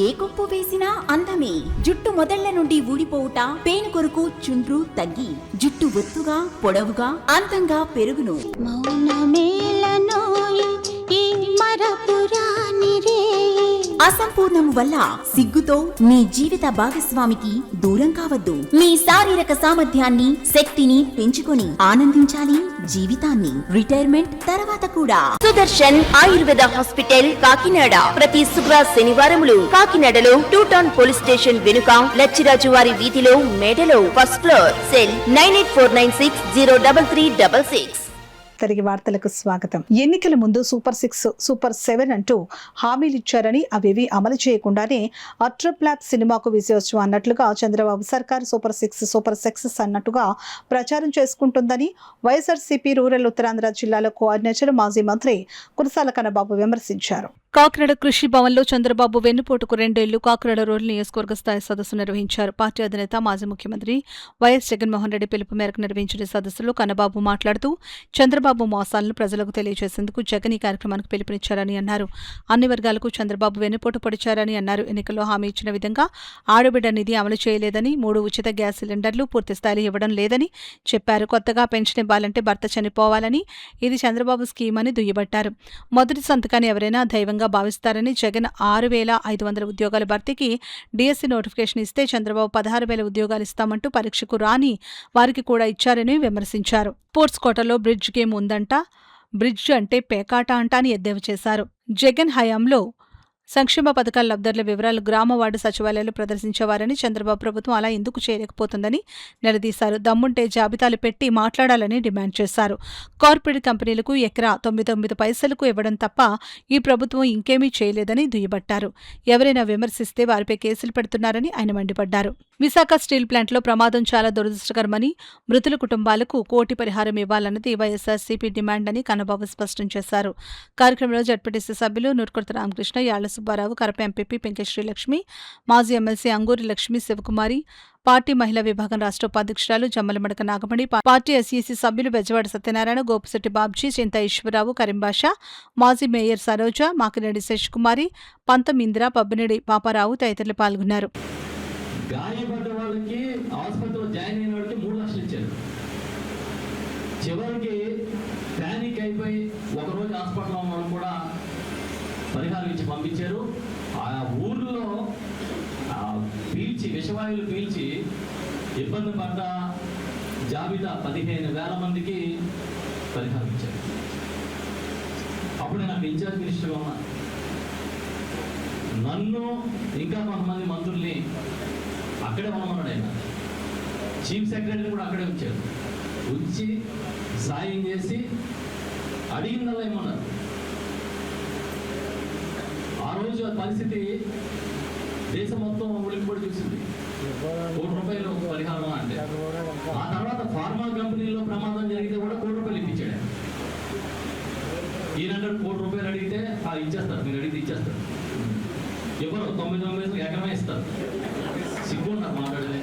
ఏ కొప్పు వేసినా అందమే. జుట్టు మొదళ్ల నుండి ఊడిపోవుట, పేను కొరకు చుండ్రు తగ్గి జుట్టు ఒత్తుగా పొడవుగా అందంగా పెరుగును. అసంపూర్ణము వల్ల సిగ్గుతో మీ జీవిత భాగస్వామికి దూరం కావద్దు. మీ శారీరక సామర్థ్యాన్ని, శక్తిని పెంచుకొని ఆనందించాలి జీవితాన్ని, రిటైర్మెంట్ తర్వాత కూడా. సుదర్శన్ ఆయుర్వేద హాస్పిటల్ కాకినాడ ప్రతి శుక్ర శనివారములు కాకినాడలో 2 టౌన్ పోలీస్ స్టేషన్ వెనుక లచ్చిరాజు వారి వీధిలో మేడలో ఫస్ట్ ఫ్లోర్. సెల్ 9849603366. తిరిగి వార్తలకు స్వాగతం. ఎన్నికల ముందు సూపర్ 6, సూపర్ 7 అంటూ హామీలిచ్చారని అవేవి అమలు చేయకుండానే అట్రప్లాప్ సినిమాకు విజయోత్సవం అన్నట్లుగా చంద్రబాబు సర్కార్ సూపర్ 6, సూపర్ సక్సెస్ అన్నట్టుగా ప్రచారం చేసుకుంటుందని వైఎస్ఆర్సీపీ రూరల్ ఉత్తరాంధ్ర జిల్లాలో కోఆర్డినేటర్ మాజీ మంత్రి కురసాల కన్నబాబు విమర్శించారు. కాకినాడ కృషి భవన్లో చంద్రబాబు వెన్నుపోటుకు 2 ఏళ్లు కాకినాడ రూరల్ నియోజకవర్గ స్థాయి సదస్సు నిర్వహించారు. పార్టీ అధినేత మాజీ ముఖ్యమంత్రి వైఎస్ జగన్మోహన్ రెడ్డి పిలుపు మేరకు నిర్వహించిన సదస్సులో కన్నబాబు మాట్లాడుతూ చంద్రబాబు మోసాలను ప్రజలకు తెలియజేసేందుకు జగన్ ఈ కార్యక్రమానికి పిలుపునిచ్చారని అన్నారు. అన్ని వర్గాలకు చంద్రబాబు వెన్నుపోటు పొడిచారని అన్నారు. ఎన్నికల్లో హామీ ఇచ్చిన విధంగా ఆడబిడ్డ నిధి అమలు చేయలేదని, 3 ఉచిత గ్యాస్ సిలిండర్లు పూర్తి స్థాయిలో ఇవ్వడం లేదని చెప్పారు. కొత్తగా పెన్షన్ ఇవ్వాలంటే భర్త చనిపోవాలని, ఇది చంద్రబాబు స్కీమ్ అని దుయ్యబట్టారు. మొదటి సంతకాన్ని ఎవరైనా దైవంగా భావిస్తారని, జగన్ 6,500 ఉద్యోగాల భర్తీకి డిఎస్సి నోటిఫికేషన్ ఇస్తే చంద్రబాబు 16,000 ఉద్యోగాలు ఇస్తామంటూ పరీక్షకు రాని వారికి కూడా ఇచ్చారని విమర్శించారు. స్పోర్ట్స్ కోటాలో బ్రిడ్జ్ గేమ్ ఉందంట, బ్రిడ్జ్ అంటే పేకాట అంట అని ఎద్దేవా చేశారు. జగన్ హయాంలో సంక్షేమ పథకాల లబ్ధుల వివరాలు గ్రామ వార్డు సచివాలయాలు ప్రదర్శించేవారని, చంద్రబాబు ప్రభుత్వం అలా ఎందుకు చేయలేకపోతుందని నిలదీశారు. దమ్ముంటే జాబితాలు పెట్టి మాట్లాడాలని డిమాండ్ చేశారు. కార్పొరేట్ కంపెనీలకు ఎకరా 99 పైసలకు ఇవ్వడం తప్ప ఈ ప్రభుత్వం ఇంకేమీ చేయలేదని దుయ్యబట్టారు. ఎవరైనా విమర్శిస్తే వారిపై కేసులు పెడుతున్నారని ఆయన మండిపడ్డారు. విశాఖ స్టీల్ ప్లాంట్లో ప్రమాదం చాలా దురదృష్టకరమని, మృతుల కుటుంబాలకు 1 కోటి పరిహారం ఇవ్వాలన్నది వైఎస్ఆర్సీపీ డిమాండ్ అని కన్నబాబు స్పష్టం చేశారు. కార్యక్రమంలో జడ్పీటీసీ సభ్యులు నూరుకొర్త రామకృష్ణ, యాళ్ల సుబ్బారావు, కరప ఎంపీపీ పెంకే శ్రీలక్ష్మి, మాజీ ఎమ్మెల్సీ అంగూరి లక్ష్మి శివకుమారి, పార్టీ మహిళా విభాగం రాష్ట్ర ఉపాధ్యక్షురాలు జమ్మలమడక నాగమణి, పార్టీ ఎస్ఈసీ సభ్యులు బెజవాడ సత్యనారాయణ, గోపిశెట్టి బాబ్జీ, చింత ఈశ్వరరావు, కరీంబాషా, మాజీ మేయర్ సరోజ, మాకినేడి శశికుమారి, పంతం ఇందిర, పబ్బినేడి పాపారావు తదితరులు పాల్గొన్నారు. గాయపడ్డ వాళ్ళకి ఆసుపత్రిలో జాయిన్ అయిన వాళ్ళకి 3 లక్షలు ఇచ్చారు. చివరికి ప్యానిక్ అయిపోయి ఒకరోజు హాస్పిటల్లో ఉన్న వాళ్ళు కూడా పరిహారం ఇచ్చి పంపించారు. ఆ ఊర్లో విషవాయువులు పీల్చి ఇబ్బంది పడ్డ జాబితా 15,000 మందికి పరిహారం ఇచ్చారు. అప్పుడు నాకు ఇన్ఛార్జ్ మినిస్టర్గా ఉన్నా, నన్ను ఇంకా కొంతమంది మంత్రుల్ని అక్కడే ఉండమన్నాడు ఆయన. చీఫ్ సెక్రటరీని కూడా అక్కడే ఉంచారు. ఉంచి సాయం చేసి అడిగిందల్లా ఏమన్నారు. ఆ రోజు ఆ పరిస్థితి దేశం మొత్తం ఉలికిపడి చూసింది. 1 కోటి రూపాయలు పరిహారం అంటే. ఆ తర్వాత ఫార్మా కంపెనీలో ప్రమాదం జరిగితే కూడా 1 కోటి రూపాయలు ఇప్పించాడు. ఈయనంటాడు 1 కోటి రూపాయలు అడిగితే ఇచ్చేస్తారు, మీరు అడిగితే ఇచ్చేస్తారు. ఎవరు 99 ఎకరమే ఇస్తారు. సిగ్గున్నారు మాట్లాడలే.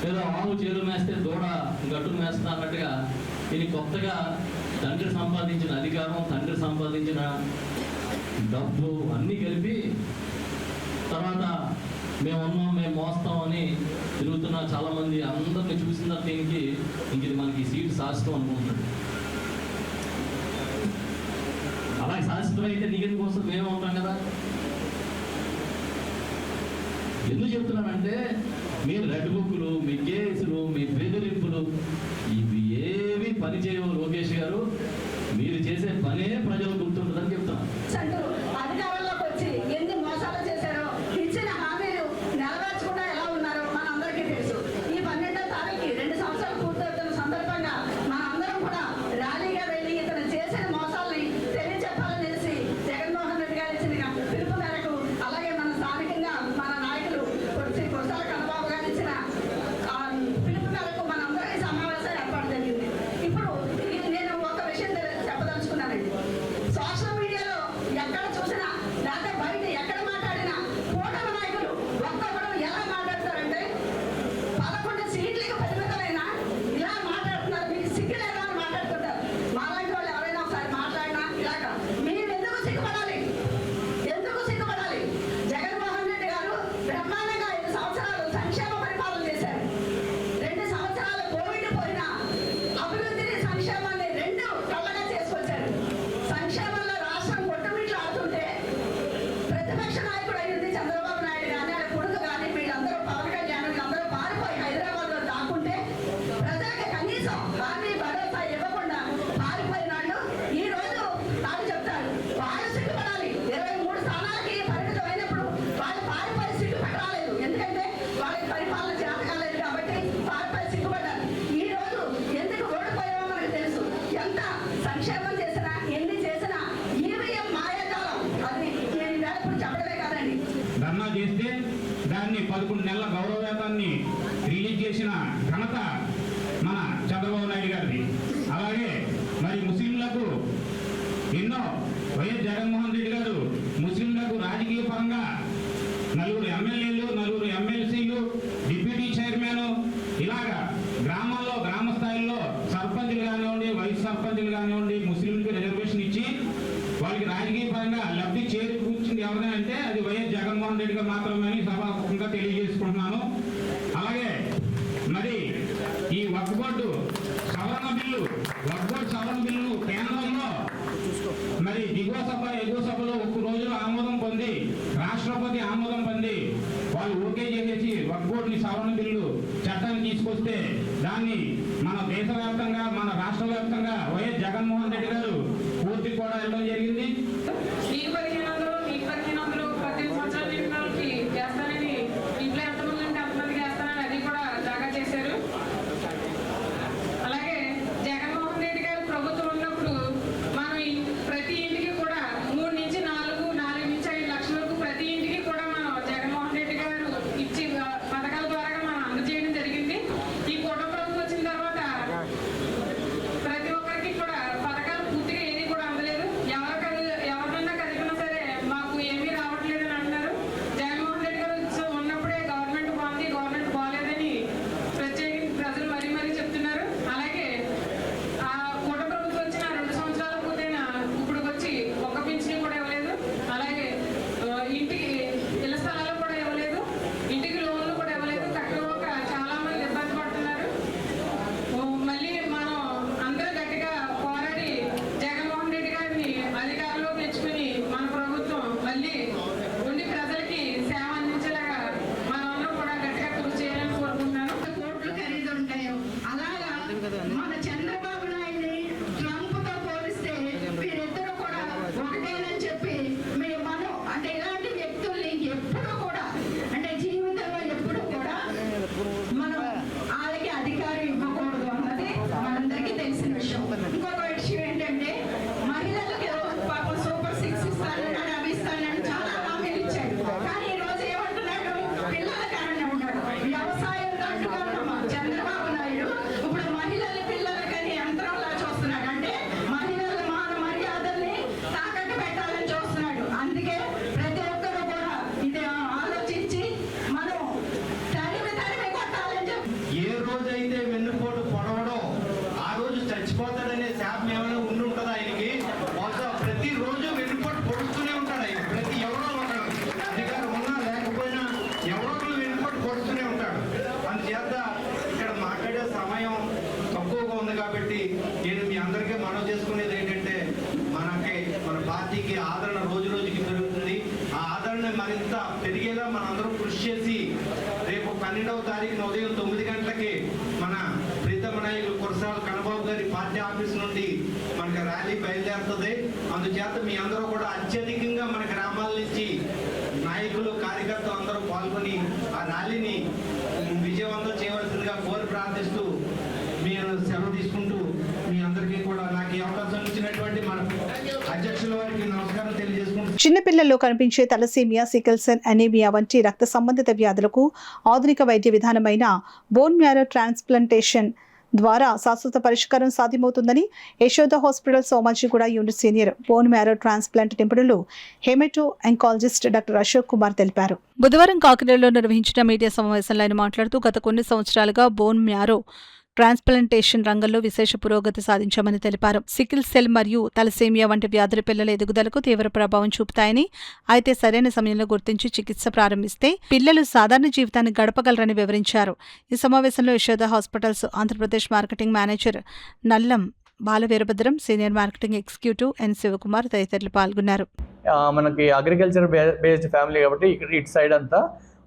ఏదో ఆవు చేరు మేస్తే దూడ గట్టును మేస్తా అన్నట్టుగా ఇది కొత్తగా తండ్రి సంపాదించిన అధికారం, తండ్రి సంపాదించిన డబ్బు అన్నీ కలిపి తర్వాత మేమున్నాం, మేము మోస్తాం అని తిరుగుతున్న చాలామంది అందరిని చూసిన తర్వాత దీనికి ఇంక ఇది మనకి సీటు శాశ్వతం అనుకుంటున్నాడు. అలాగే శాశ్వతం అయితే నీకు కోసం మేము ఉంటాం కదా. ఎందుకు చెప్తున్నానంటే మీ రెడ్ బుక్లు, మీ కేసులు, మీ బెదిరింపులు ఇవి ఏవి పని చేయవు లోకేష్ గారు. మీరు చేసే పనే ప్రజలు గుర్తుంటుందని చెప్తున్నాను. అధికారంలోకి వచ్చి ఎన్ని మోసాలు చేశారో, ఇచ్చిన హామీలు నెరవేర్చకుండా ఎలా ఉన్నారో మన అందరికీ తెలుసు. ఈ 12వ తారీఖు 2 సంవత్సరాలు పూర్తవుతున్న సందర్భంగా మన అందరం కూడా ర్యాలీగా వెళ్ళి ఇతను చేసిన మోసాలని తెలియచెప్పాలనేసి జగన్మోహన్ రెడ్డి గారు ఇచ్చిన పిలుపు మేరకు, అలాగే మన స్థానికంగా మన నాయకులు కురసాల కన్నబాబు గారు ఇచ్చిన పిలుపు మేరకు మనందరం ఈ సమావేశం ఏర్పాటు జరిగింది. ఇప్పుడు నేను ఒక విషయం చెప్పదలుచుకున్నానండి. ఘనత మన చంద్రబాబు నాయుడు గారిది. అలాగే మరి ముస్లింలకు ఎన్నో వైఎస్ జగన్మోహన్ రెడ్డి గారు ముస్లింలకు రాజకీయ పరంగా 4 ఎమ్మెల్యేలు, 4 ఎమ్మెల్సీలు, డిప్యూటీ చైర్మన్, ఇలాగా గ్రామాల్లో గ్రామ స్థాయిలో సర్పంచులు కానివ్వండి, వైస్ సర్పంచులు కానివ్వండి, ముస్లింలకు రిజర్వేషన్ ఇచ్చి వాళ్ళకి రాజకీయ పరంగా లబ్ధి చేకూర్చింది ఎవరైనా అంటే అది వైఎస్ జగన్మోహన్ రెడ్డి గారు మాత్రమే సభాముఖంగా తెలియజేసుకుంటున్నాను. అలాగే మరి ఈ వక్ఫ్ బోర్డు సవరణ బిల్లు కేంద్రంలో మరి దిగువ సభ ఎగువ సభలో 1 రోజులో ఆమోదం పొంది రాష్ట్రపతి ఆమోదం పొంది వాళ్ళు ఓకే చేసేసి వక్ఫ్ బోర్డుని సవరణ బిల్లు చట్టాన్ని తీసుకొస్తే దాన్ని మన దేశవ్యాప్తంగా మన రాష్ట్ర వ్యాప్తంగా వైఎస్ జగన్మోహన్ రెడ్డి గారు పూర్తి కూడా వెళ్ళడం జరిగింది. మీకు 1500 18 సంవత్సరాల నిండినోళ్ళకి చేస్తానని ఇంట్లో ఎంతమంది ఉంటే అంతమందికి చేస్తానని అది కూడా జాగా చేశారు. అలాగే జగన్మోహన్ రెడ్డి గారు ప్రభుత్వం ఉన్నప్పుడు మనం ప్రతి ఇంటికి కూడా 3 నుంచి 4 నుంచి 5 లక్షల వరకు ప్రతి ఇంటికి కూడా మనం జగన్మోహన్ రెడ్డి గారు ఇచ్చి పథకాల ద్వారా మనం అందజేయడం జరిగింది. ఈ కూటమి ప్రభుత్వం వచ్చిన తర్వాత ప్రతి ఒక్కరికి కూడా పథకాలు పూర్తిగా ఏది కూడా అందలేదు. ఎవరినన్నా కలిపినా సరే మాకు ఏమీ రావట్లేదు అని అంటున్నారు. జగన్మోహన్ రెడ్డి గారు ఉన్నప్పుడే గవర్నమెంట్ బాగుంది, గవర్నమెంట్ బాగాలేదని ప్రత్యేకించి ప్రజలు మరీ చెప్తున్నారు. అలాగే ఆ కూట ప్రభుత్వం వచ్చిన 2 సంవత్సరాలు పూర్తయినా ఇప్పుడు వచ్చి ఒక్క పింఛన్ కూడా ఇవ్వలేదు. అలాగే ఇంటికి ఇళ్ల స్థలాలు కూడా ఇవ్వలేదు, ఇంటికి లోన్లు కూడా ఇవ్వలేదు. కట్టుకోక చాలా మంది ఇబ్బంది పడుతున్నారు. మళ్ళీ మనం అందరూ గట్టిగా పోరాడి జగన్మోహన్ రెడ్డి గారిని అధికారంలోకి తెచ్చుకుని మన ప్రభుత్వం మళ్ళీ ఉండి ప్రజలకి సేవ అందించేలాగా మనం కూడా గట్టిగా కృషి చేయాలని కోరుకుంటున్నాను. కోట్లు ఖరీదు ఉంటాయో అలాగా మన చంద్రబాబు నాయుడిని ట్రంప్తో పోలిస్తే వీరిద్దరూ కూడా ఒకటేనని చెప్పి మనం అంటే ఇలాంటి వ్యక్తుల్ని ఎప్పుడు కూడా అంటే జీవితంలో ఎప్పుడు కూడా మనం వాళ్ళకి అధికారం ఇవ్వకూడదు అన్నది మనందరికీ తెలిసిన విషయం. ఇంకొక విషయం ఏంటంటే మహిళలకు పాపం సూపర్ 6 ఇస్తానని అవి ఇస్తానని చాలా హామీలు ఇచ్చాడు. కానీ ఈ రోజు ఏమంటున్నాడు? పిల్లల కారణం ఉన్నాడు. వ్యవసాయం తట్టుగా ఉన్న చంద్రబాబు నాయుడు ఇప్పుడు పిల్లలకని యంత్రంలా చూస్తున్నాడు. అంటే మహిళల మాన మర్యాదల్ని తాకట్టు పెట్టాలని చూస్తున్నాడు. అందుకే ప్రతి ఒక్కరు కూడా ఇది ఆలోచించి మనం తరిమి కొట్టాలని చెప్పి ఏ రోజైతే వెన్నుపోటు పొడవడం ఆ రోజు చచ్చిపోతాడనే శాపం ఏమైనా ఉండి ఉంటుందా ఆయనకి? బహుశా ప్రతిరోజు వెన్నుపోటు పొడుస్తూనే ఉంటాడు ఆయన. ప్రతి ఎవరో ఒకరు అధికారం ఉన్నా లేకపోయినా ఎవరో ఒకరు వెన్నుపోటు పొడుస్తూనే ఉంటాడు. అందుచేత ఇక్కడ మాట్లాడే సమయం తక్కువగా ఉంది కాబట్టి నేను మీ అందరికీ మనవి చేసుకునేది ఏంటంటే మన పార్టీకి ఆదరణ రోజు రోజుకి పెరుగుతుంది. ఆ ఆదరణ మరింత పెరిగేలా మనందరం కృషి చేసి రేపు 12వ తారీఖున ఉదయం 9 గంటలకి మన ప్రీతమ నాయకులు కురసాల కన్నబాబు గారి పార్టీ ఆఫీస్ నుండి మనకి ర్యాలీ బయలుదేరుతుంది. అందుచేత మీ అందరూ కూడా అత్యధికంగా మన గ్రామాల నుంచి నాయకులు కార్యకర్తలు అందరూ పాల్గొని ఆ ర్యాలీని విజయవంతం చేయవలసిందిగా కోరి ప్రార్థిస్తూ మీరు సెలవు తీసుకుంటూ మీ అందరికీ కూడా నాకు ఈ అవకాశం ఇచ్చినటువంటి మన అధ్యక్షుల వారికి నమస్కారం తెలియజేసుకుంటూ చిన్నపిల్లల్లో కనిపించే తలసీమియా, సికిల్ సెల్ అనీమియా వంటి రక్త సంబంధిత వ్యాధులకు ఆధునిక వైద్య విధానమైన బోన్ మ్యారో ట్రాన్స్ప్లాంటేషన్ ద్వారా శాశ్వత పరిష్కారం సాధ్యమవుతుందని Yashoda hospital Somajiguda unit senior bone marrow transplant నిపుణులు హెమటో ఎంకాలజిస్ట్ డాక్టర్ అశోక్ కుమార్ తెలిపారు. బుధవారం కాకినాడలో నిర్వహించిన మీడియా సమావేశంలో ఆయన మాట్లాడుతూ గత కొన్ని సంవత్సరాలుగా బోన్ మ్యారో ట్రాన్స్ప్లాంటేషన్ రంగంలో విశేష పురోగతి సాధించామని తెలిపారు. సికిల్ సెల్ మరియు తలసేమియా వంటి వ్యాధుల పిల్లల ఎదుగుదలకు తీవ్ర ప్రభావం చూపుతాయని, అయితే సరైన సమయంలో గుర్తించి చికిత్స ప్రారంభిస్తే పిల్లలు సాధారణ జీవితాన్ని గడపగలరని వివరించారు. ఈ సమావేశంలో Yashoda hospitals Andhra Pradesh marketing manager Nallam Balaveerabhadram, senior marketing executive N Sivakumar తదితరులు పాల్గొన్నారు. మనకి అగ్రికల్చర్ బేస్డ్ ఫ్యామిలీ కాబట్టి ఇక్కడ ఇటు సైడ్ అంతా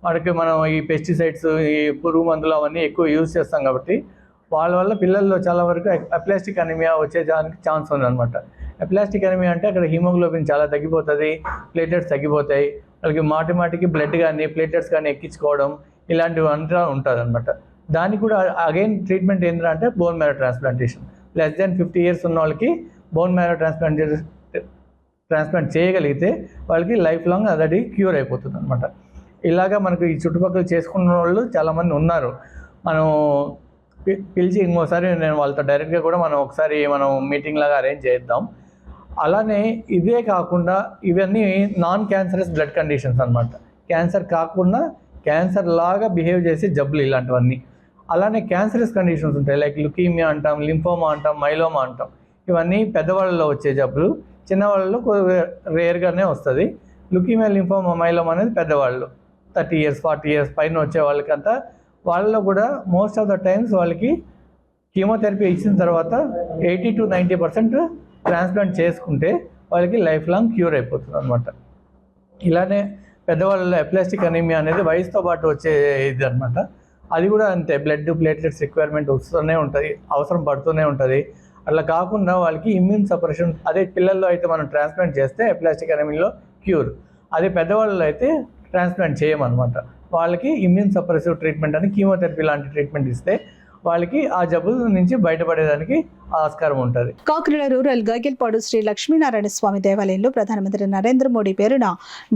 మనకి మనం ఈ పెస్టిసైడ్స్, ఈ పురుగు మందులు అవన్నీ ఎక్కువ యూజ్ చేస్తాం కాబట్టి వాళ్ళ వల్ల పిల్లల్లో చాలా వరకు అప్లాస్టిక్ అనీమియా వచ్చేదానికి ఛాన్స్ ఉందన్నమాట. అప్లాస్టిక్ అనీమియా అంటే అక్కడ హిమోగ్లోబిన్ చాలా తగ్గిపోతుంది, ప్లేటెట్స్ తగ్గిపోతాయి. వాళ్ళకి మాటికి బ్లడ్ కానీ ప్లేటెట్స్ కానీ ఎక్కించుకోవడం ఇలాంటివి అంతా ఉంటుంది అనమాట. దానికి కూడా అగైన్ ట్రీట్మెంట్ ఏంటంటే bone marrow transplantation. Less than 50 years ఉన్న వాళ్ళకి బోన్ మ్యారో ట్రాన్స్ప్లాంట్ చేయగలిగితే వాళ్ళకి లైఫ్ లాంగ్ అది క్యూర్ అయిపోతుంది అనమాట. ఇలాగా మనకు ఈ చుట్టుపక్కల చేసుకున్న వాళ్ళు చాలామంది ఉన్నారు. మనం పిలిచి ఇంకోసారి నేను వాళ్ళతో డైరెక్ట్గా కూడా మనం మీటింగ్ లాగా అరేంజ్ చేద్దాం. అలానే ఇదే కాకుండా ఇవన్నీ నాన్ క్యాన్సరస్ బ్లడ్ కండిషన్స్ అనమాట. క్యాన్సర్ కాకుండా క్యాన్సర్ లాగా బిహేవ్ చేసే జబ్బులు ఇలాంటివన్నీ. అలానే క్యాన్సరస్ కండిషన్స్ ఉంటాయి, లైక్ లుకీమియా అంటాం, లింఫోమా అంటాం, మైలోమా అంటాం. ఇవన్నీ పెద్దవాళ్ళలో వచ్చే జబ్బులు, చిన్నవాళ్ళలో రేర్గానే వస్తుంది. లుకీమియా, లింఫోమా, మైలోమా అనేది పెద్దవాళ్ళు 30 years 40 years పైన వచ్చే వాళ్ళకంతా, వాళ్ళలో కూడా మోస్ట్ ఆఫ్ ద టైమ్స్ వాళ్ళకి కీమోథెరపీ ఇచ్చిన తర్వాత 80 to 90% ట్రాన్స్ప్లాంట్ చేసుకుంటే వాళ్ళకి లైఫ్ లాంగ్ క్యూర్ అయిపోతుంది అనమాట. ఇలానే పెద్దవాళ్ళలో ఎప్లాస్టిక్ అనీమియా అనేది వయసుతో పాటు వచ్చే ఇది అనమాట. అది కూడా అంతే, బ్లడ్ ప్లేట్లెట్స్ రిక్వైర్మెంట్ వస్తూనే ఉంటుంది, అవసరం పడుతూనే ఉంటుంది. అట్లా కాకుండా వాళ్ళకి ఇమ్యూన్ సపరేషన్, అదే పిల్లల్లో అయితే మనం ట్రాన్స్ప్లాంట్ చేస్తే ఎప్లాస్టిక్ అనీమియాలో క్యూర్, అదే పెద్దవాళ్ళలో అయితే ట్రాన్స్ప్లాంట్ చేయమన్నమాట. వాళ్ళకి ఇమ్యూన్ సపరెసివ్ ట్రీట్మెంట్ అని కీమోథెరపీ లాంటి ట్రీట్మెంట్ ఇస్తే వాళ్ళకి ఆ జబ్బుల నుంచి బయటపడేదానికి ఆస్కారం ఉంటుంది. కాకినాడ రూరల్ గగిల్పాడు శ్రీ లక్ష్మీనారాయణ స్వామి దేవాలయంలో ప్రధానమంత్రి నరేంద్ర మోడీ పేరున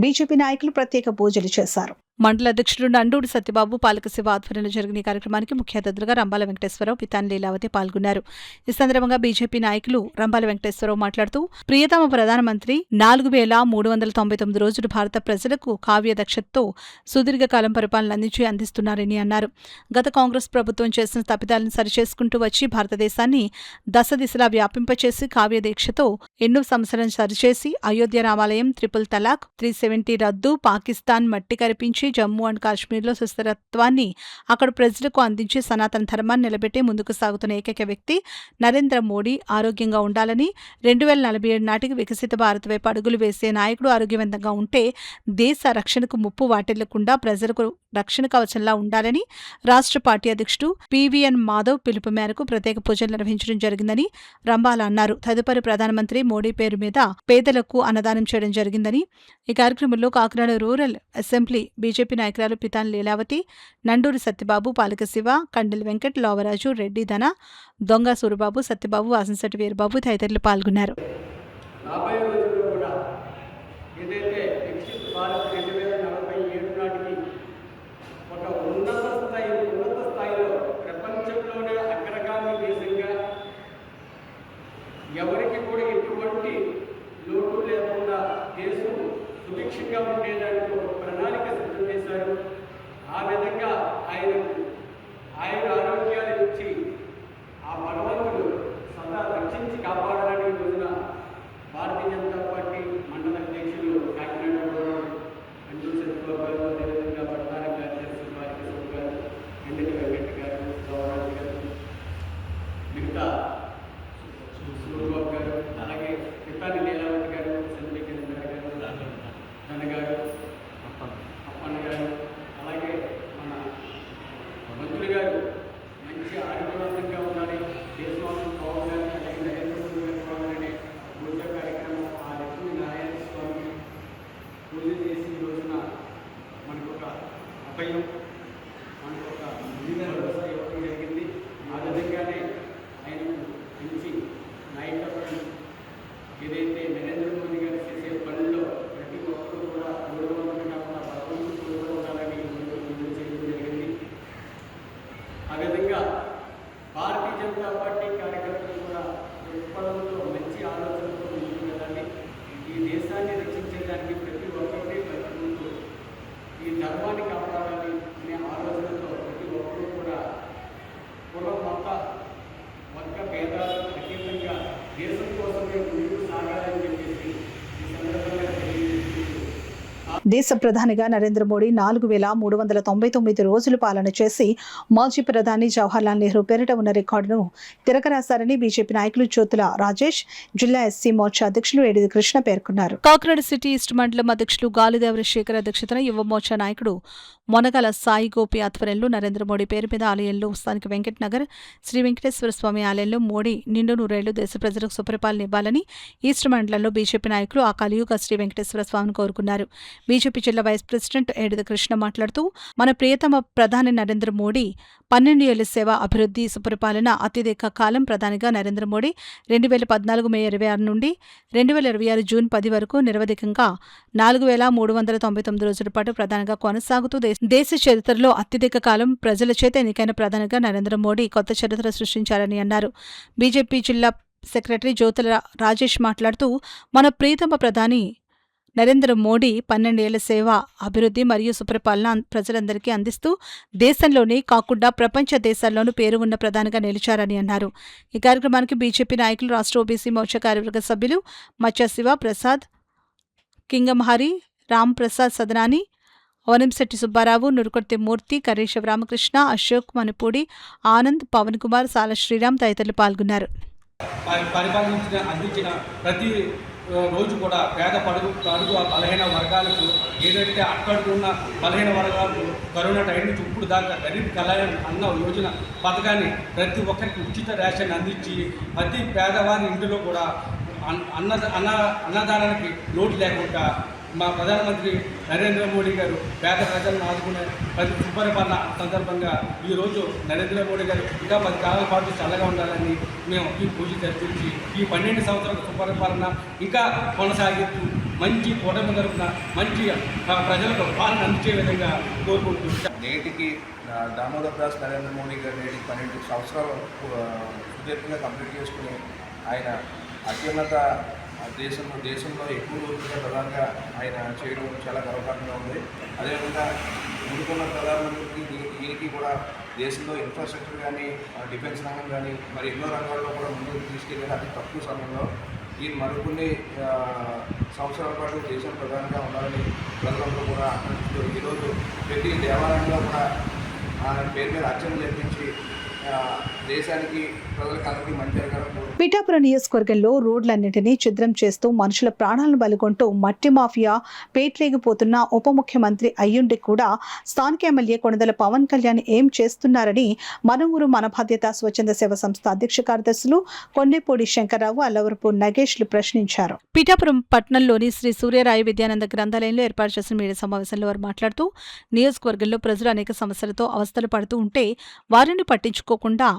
బీజేపీ నాయకులు ప్రత్యేక పూజలు చేశారు. మండల అధ్యక్షుడు నండూడి సత్యబాబు, పాలక శివ ఆధ్వర్యంలో జరిగిన ఈ కార్యక్రమానికి ముఖ్య అతిథులుగా రంబాల వెంకటేశ్వరరావు, పితాని లీలావతి పాల్గొన్నారు. ఈ సందర్భంగా బీజేపీ నాయకులు రంబాల వెంకటేశ్వరరావు మాట్లాడుతూ, ప్రియతమ ప్రధానమంత్రి 4399 రోజులు భారత ప్రజలకు కావ్య దక్షతతో సుదీర్ఘకాలం పరిపాలన అందిస్తున్నారని అన్నారు. గత కాంగ్రెస్ ప్రభుత్వం చేసిన తప్పిదాలను సరిచేసుకుంటూ వచ్చి భారతదేశాన్ని దశ దిశలా వ్యాపింపచేసి కావ్య దీక్షతో ఎన్నో సమస్యలను సరిచేసి అయోధ్య రామాలయం, ట్రిపుల్ తలాక్, 370 రద్దు, పాకిస్తాన్ మట్టి కరిపించి జమ్మూ అండ్ కాశ్మీర్లో సుస్థిరత్వాన్ని అక్కడ ప్రజలకు అందించి సనాతన ధర్మాన్ని నిలబెట్టి ముందుకు సాగుతున్న ఏకైక వ్యక్తి నరేంద్ర మోడీ. ఆరోగ్యంగా ఉండాలని, 2047 నాటికి వికసిత భారత్ వైపు అడుగులు వేసే నాయకుడు ఆరోగ్యవంతంగా ఉంటే దేశ రక్షణకు ముప్పు వాటిల్లకుండా ప్రజలకు రక్షణ కవచంలా ఉండాలని రాష్ట్ర పార్టీ అధ్యక్షుడు పివిఎన్ మాధవ్ పిలుపు మేరకు ప్రత్యేక పూజలు నిర్వహించడం జరిగిందని రంబాల అన్నారు. తదుపరి ప్రధానమంత్రి మోడీ పేరు మీద పేదలకు అన్నదానం చేయడం జరిగిందని. ఈ కార్యక్రమంలో కాకినాడ రూరల్ అసెంబ్లీ బీజేపీ నాయకురాలు పితాని లీలావతి, నండూరి సత్యబాబు, పాలక శివ, కండెల వెంకట్, లోవరాజు, రెడ్డి ధన, దొంగ సూరిబాబు, సత్యబాబు, వాసంశెట్టి వీరబాబు తదితరులు పాల్గొన్నారు. ఎవరికి కూడా ఎటువంటి లోటు లేకుండా దేశం సుభిక్షంగా ఉండేదానికి ఒక ప్రణాళిక సిద్ధం చేశారు. ఆ విధంగా ఆయన ఆరోగ్యాలు ఇచ్చి ఆ భగవంతుడు సదా రక్షించి కాపాడాలని రోజున భారతీయ జనతా పార్టీ మండల అధ్యక్షులు కాకినాడ నండూరి సత్యబాబు గారు, అదేవిధంగా ప్రధాన కార్యదర్శి బాలకృష్ణ గారు, కండెల వెంకట్ గారు, గౌరాజు గారు, మిగతా సూరిబాబు గారు, అలాగే పితాని లీలావతి గారు, చంద్రకేంద్ర గారు, ధన గారు, అప్పన్న గారు, అలాగే మన మంత్రులు గారు మంచి ఆరోగ్యవంతంగా ఉండాలి, దేశం బాగుండాలి, అలాగే నరేంద్ర మోడీ గారు బాగుండాలనే పూజ కార్యక్రమం ఆ లక్ష్మీనారాయణ స్వామి పూజ చేసి ఈ రోజున మనకు ఒక అభయం, మనకు ఒక వ్యవస్థ ఇవ్వడం జరిగింది. ఆ విధంగానే ఆయనకు మంచి నాయకత్వం ఏదైతే నరేంద్ర మోడీ గారు చేసే పనుల్లో ప్రతి ఒక్కరు కూడా గౌరవంతంగా కూడా భగవంతుడు కూడా ఉండాలని పూజ చేయడం జరిగింది. ఆ విధంగా భారతీయ జనతా పార్టీ కార్యకర్తలు కూడా దృక్పథంతో మంచి ఆలోచనతో ముందుకు వెళ్ళాలి. ఈ దేశాన్ని రక్షించడానికి ప్రతి ఒక్కరిని ప్రతి ఈ ధర్మాన్ని కాపాడాలి అనే ఆలోచనతో ప్రతి ఒక్కరూ కూడా పూర్వం మొత్త వర్గ భేదాలు అతీతంగా దేశం కోసమే ముందుకు సాగాలని చెప్పేసి ఈ సందర్భంగా తెలియజేస్తూ దేశ ప్రధానిగా నరేంద్ర మోడీ 4399 రోజులు పాలన చేసి మాజీ ప్రధాని జవహర్లాల్ నెహ్రూ పేరిట ఉన్న రికార్డును తిరగరాశారని బీజేపీ నాయకులు జ్యోతుల రాజేష్, జిల్లా ఎస్సీ మోర్చా అధ్యక్షులు ఏడిది కృష్ణ పేర్కొన్నారు. కాకినాడ సిటీ ఈస్ట్ మండలం అధ్యక్షులు గాలిదేవర శేఖర్ అధ్యక్షతన యువ మోర్చా నాయకుడు మొనగల సాయి గోపి ఆధ్వర్యంలో నరేంద్ర మోడీ పేరు మీద ఆలయంలో స్థానిక వెంకట్ నగర్ శ్రీ వెంకటేశ్వర స్వామి ఆలయంలో మోడీ నిండు నూరేళ్లు దేశ ప్రజలకు సుపరిపాలన ఇవ్వాలని ఈస్ట్ మండలంలో బీజేపీ నాయకులు ఆ కలియుగ శ్రీ వెంకటేశ్వర స్వామిని కోరుకున్నారు. బీజేపీ జిల్లా వైస్ ప్రెసిడెంట్ ఏడుద కృష్ణ మాట్లాడుతూ మన ప్రియతమ ప్రధాని నరేంద్ర మోడీ 12 ఏళ్ల సేవ అభివృద్ధి సుపరిపాలన అత్యధిక కాలం ప్రధానిగా నరేంద్ర మోడీ 2014 మే 26 నుండి 2026 జూన్ 10 వరకు నిరవధికంగా 4,399 రోజుల పాటు ప్రధానిగా కొనసాగుతూ దేశ చరిత్రలో అత్యధిక కాలం ప్రజల చేత ఎన్నికైన ప్రధానిగా నరేంద్ర మోడీ కొత్త చరిత్ర సృష్టించారని అన్నారు. బీజేపీ జిల్లా సెక్రటరీ జ్యోతుల రాజేష్ మాట్లాడుతూ మన ప్రియతమ ప్రధాని నరేంద్ర మోడీ 12 ఏళ్ల సేవ అభివృద్ధి మరియు సుపరిపాలన ప్రజలందరికీ అందిస్తూ దేశంలోనే కాకుండా ప్రపంచ దేశాల్లోనూ పేరు ఉన్న ప్రధానిగా నిలిచారని అన్నారు. ఈ కార్యక్రమానికి బీజేపీ నాయకులు రాష్ట్ర ఓబీసీ మోర్చా కార్యవర్గ సభ్యులు మచ్చ శివ ప్రసాద్, కింగంహరి, రామ్ ప్రసాద్ సదనాని, వనంశెట్టి సుబ్బారావు, నురుకొర్తి మూర్తి, కర్రీ శివరామకృష్ణ, అశోక్ మణిపూడి, ఆనంద్, పవన్ కుమార్, సాల శ్రీరామ్ తదితరులు పాల్గొన్నారు. అందించిన ప్రతి రోజు కూడా పేద పడుగు బలహీన వర్గాలకు ఏదైతే అక్కడున్న బలహీన వర్గాలకు కరోనా టైం నుంచి ఇప్పుడు దాకా గరీబ్ కళ్యాణ్ అన్న యోజన పథకాన్ని ప్రతి ఒక్కరికి ఉచిత రేషన్ అందించి ప్రతి పేదవారి ఇంటిలో కూడా అన్నదానానికి లోటు లేకుండా మా ప్రధానమంత్రి నరేంద్ర మోడీ గారు పేద ప్రజలను ఆదుకునే ప్రతి సుపరిపాలన సందర్భంగా ఈరోజు నరేంద్ర మోడీ గారు ఇంకా 10 కాలాల పాటు చల్లగా ఉండాలని మేము ఈ పూజ జరిపించి ఈ 12 సంవత్సరాల సుపరిపాలన ఇంకా కొనసాగిస్తూ మంచి కూటమి తరపున మంచి ప్రజలకు పాలన అందించే విధంగా కోరుకుంటున్నాం. నేటికి దామోదర్ దాస్ నరేంద్ర మోడీ గారు నేటికి 12 సంవత్సరాలు సుదీర్ఘంగా కంప్లీట్ చేసుకుని ఆయన అత్యున్నత దేశంలో ఎక్కువ రోజులుగా ప్రధానంగా ఆయన చేయడం చాలా గర్వకారణంగా ఉంది. అదేవిధంగా ముందుకున్న ప్రధానమంత్రికి ఈయనకి కూడా దేశంలో ఇన్ఫ్రాస్ట్రక్చర్ కానీ డిఫెన్స్ రంగం కానీ మరి ఎన్నో రంగాల్లో కూడా ముందుకు తీసుకెళ్ళి అతి తక్కువ సమయంలో ఈయన మరికొన్ని సంవత్సరాల పాటు దేశం ప్రధానంగా ఉండాలని ప్రజలందరూ కూడా ఆకాంక్షిస్తూ ఈరోజు ప్రతి దేవాలయంలో కూడా ఆయన పేరు మీద అర్చన జరిపించి దేశానికి ప్రజలకందరికీ మంచి జరగాలని. పిఠాపురం నియోజకవర్గంలో రోడ్లన్నింటినీ ఛిద్రం చేస్తూ మనుషుల ప్రాణాలను బలిగొంటూ మట్టి మాఫియా పేట్రేగిపోతున్న ఉప ముఖ్యమంత్రి అయ్యుండి కూడా స్థానిక ఎమ్మెల్యే కొణిదెల పవన్ కళ్యాణ్ ఏం చేస్తున్నారని మన ఊరు మన బాధ్యత స్వచ్ఛంద సేవ సంస్థ అధ్యక్ష కార్యదర్శులు కొండేపూడి శంకర్రావు, అల్లవరపు నగేష్లు ప్రశ్నించారు. పిఠాపురం పట్టణంలోని శ్రీ సూర్యరాయ విద్యానంద గ్రంథాలయంలో ఏర్పాటు చేసిన మీడియా సమావేశంలో వారు మాట్లాడుతూ నియోజకవర్గంలో ప్రజలు అనేక సమస్యలతో అవస్థలు పడుతూ ఉంటే వారిని పట్టించుకోకుండా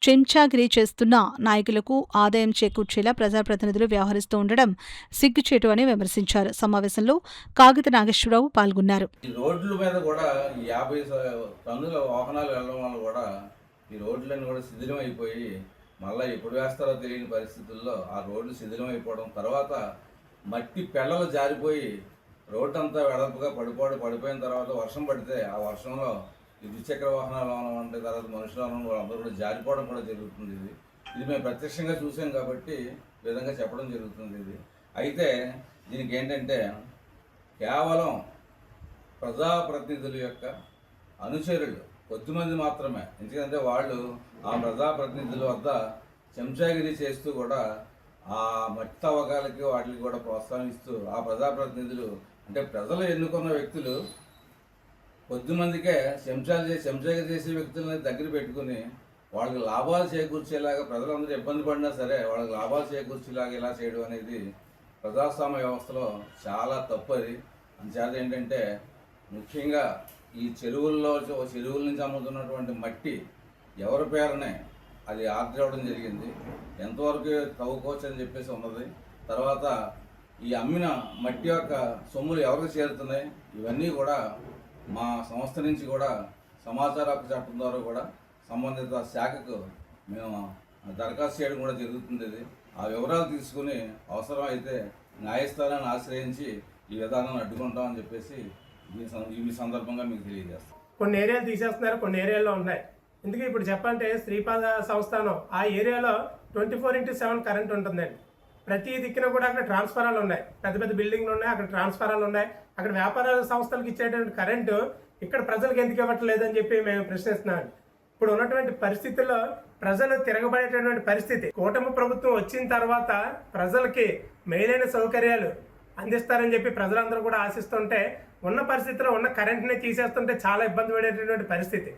చెంచాగిరి చేస్తున్న నాయకులకు ఆదాయం చేకూర్చేలా ప్రజాప్రతినిధులు వ్యవహరిస్తూ ఉండడం సిగ్గుచేటు అని విమర్శించారు. సమావేశంలో కాగిత నాగేశ్వరరావు పాల్గొన్నారు. ఈ రోడ్ల మీద కూడా 50 టన్నుల వాహనాలు వెళ్ళడం వల్ల కూడా ఈ రోడ్లన్నీ కూడా శిథిలం అయిపోయి మళ్ళీ ఎప్పుడు వేస్తారో తెలియని పరిస్థితుల్లో ఆ రోడ్లు శిథిలం అయిపోవడం, తర్వాత మట్టి పెళ్ళలు జారిపోయి రోడ్డు అంతా వెడల్పుగా పడిపోయిన తర్వాత వర్షం పడితే ఆ వర్షంలో ఈ ద్విచక్ర వాహనాలు అంటే తర్వాత మనుషులు వాళ్ళందరూ కూడా జారిపోవడం కూడా జరుగుతుంది. ఇది మేము ప్రత్యక్షంగా చూసాం కాబట్టి ఈ విధంగా చెప్పడం జరుగుతుంది. ఇది అయితే దీనికి ఏంటంటే కేవలం ప్రజాప్రతినిధుల యొక్క అనుచరులు కొద్దిమంది మాత్రమే, ఎందుకంటే వాళ్ళు ఆ ప్రజాప్రతినిధుల వద్ద చెంచాగిరి చేస్తూ కూడా ఆ మట్టి తవ్వకాలకి వాటికి కూడా ప్రోత్సహిస్తూ ఆ ప్రజాప్రతినిధులు అంటే ప్రజలు ఎన్నుకున్న వ్యక్తులు కొద్దిమందికే చెంచాగిరి చేసే వ్యక్తులని దగ్గర పెట్టుకుని వాళ్ళకి లాభాలు చేకూర్చేలాగా ప్రజలందరూ ఇబ్బంది పడినా సరే వాళ్ళకి లాభాలు చేకూర్చేలాగా ఇలా చేయడం అనేది ప్రజాస్వామ్య వ్యవస్థలో చాలా తప్పది. అందుచేత ఏంటంటే ముఖ్యంగా ఈ చెరువుల నుంచి అమ్ముతున్నటువంటి మట్టి ఎవరి పేరునే అది ఆర్డర్ ఇవ్వడం జరిగింది, ఎంతవరకు తవ్వుకోవచ్చు అని చెప్పేసి ఉన్నది. తర్వాత ఈ అమ్మిన మట్టి యొక్క సొమ్ములు ఎవరికి చేరుతున్నాయి ఇవన్నీ కూడా మా సంస్థ నుంచి కూడా సమాచార హక్కు చట్టం ద్వారా కూడా సంబంధిత శాఖకు మేము దరఖాస్తు చేయడం కూడా జరుగుతుంది. ఆ వివరాలు తీసుకుని అవసరం అయితే న్యాయస్థానాన్ని ఆశ్రయించి ఈ విధానాన్ని అడ్డుకుంటామని చెప్పేసి ఈ సందర్భంగా మీకు తెలియజేస్తాం. కొన్ని ఏరియాలు తీసేస్తున్నారు, కొన్ని ఏరియాలో ఉన్నాయి. ఎందుకు ఇప్పుడు చెప్పంటే శ్రీపాద సంస్థానం ఆ ఏరియాలో 24/7 కరెంట్ ఉంటుందండి. ప్రతి దిక్కున కూడా అక్కడ ట్రాన్స్ఫారాలు ఉన్నాయి, పెద్ద పెద్ద బిల్డింగ్లు ఉన్నాయి, అక్కడ ట్రాన్స్ఫారాలు ఉన్నాయి. అక్కడ వ్యాపార సంస్థలకు ఇచ్చేటువంటి కరెంటు ఇక్కడ ప్రజలకు ఎందుకు ఇవ్వట్లేదని చెప్పి మేము ప్రశ్నిస్తున్నాం. ఇప్పుడు ఉన్నటువంటి పరిస్థితుల్లో ప్రజలు తిరగబడేటటువంటి పరిస్థితి. కూటమి ప్రభుత్వం వచ్చిన తర్వాత ప్రజలకి మేలైన సౌకర్యాలు అందిస్తారని చెప్పి ప్రజలందరూ కూడా ఆశిస్తుంటే ఉన్న పరిస్థితిలో ఉన్న కరెంట్ని తీసేస్తుంటే చాలా ఇబ్బంది పడేటటువంటి పరిస్థితి.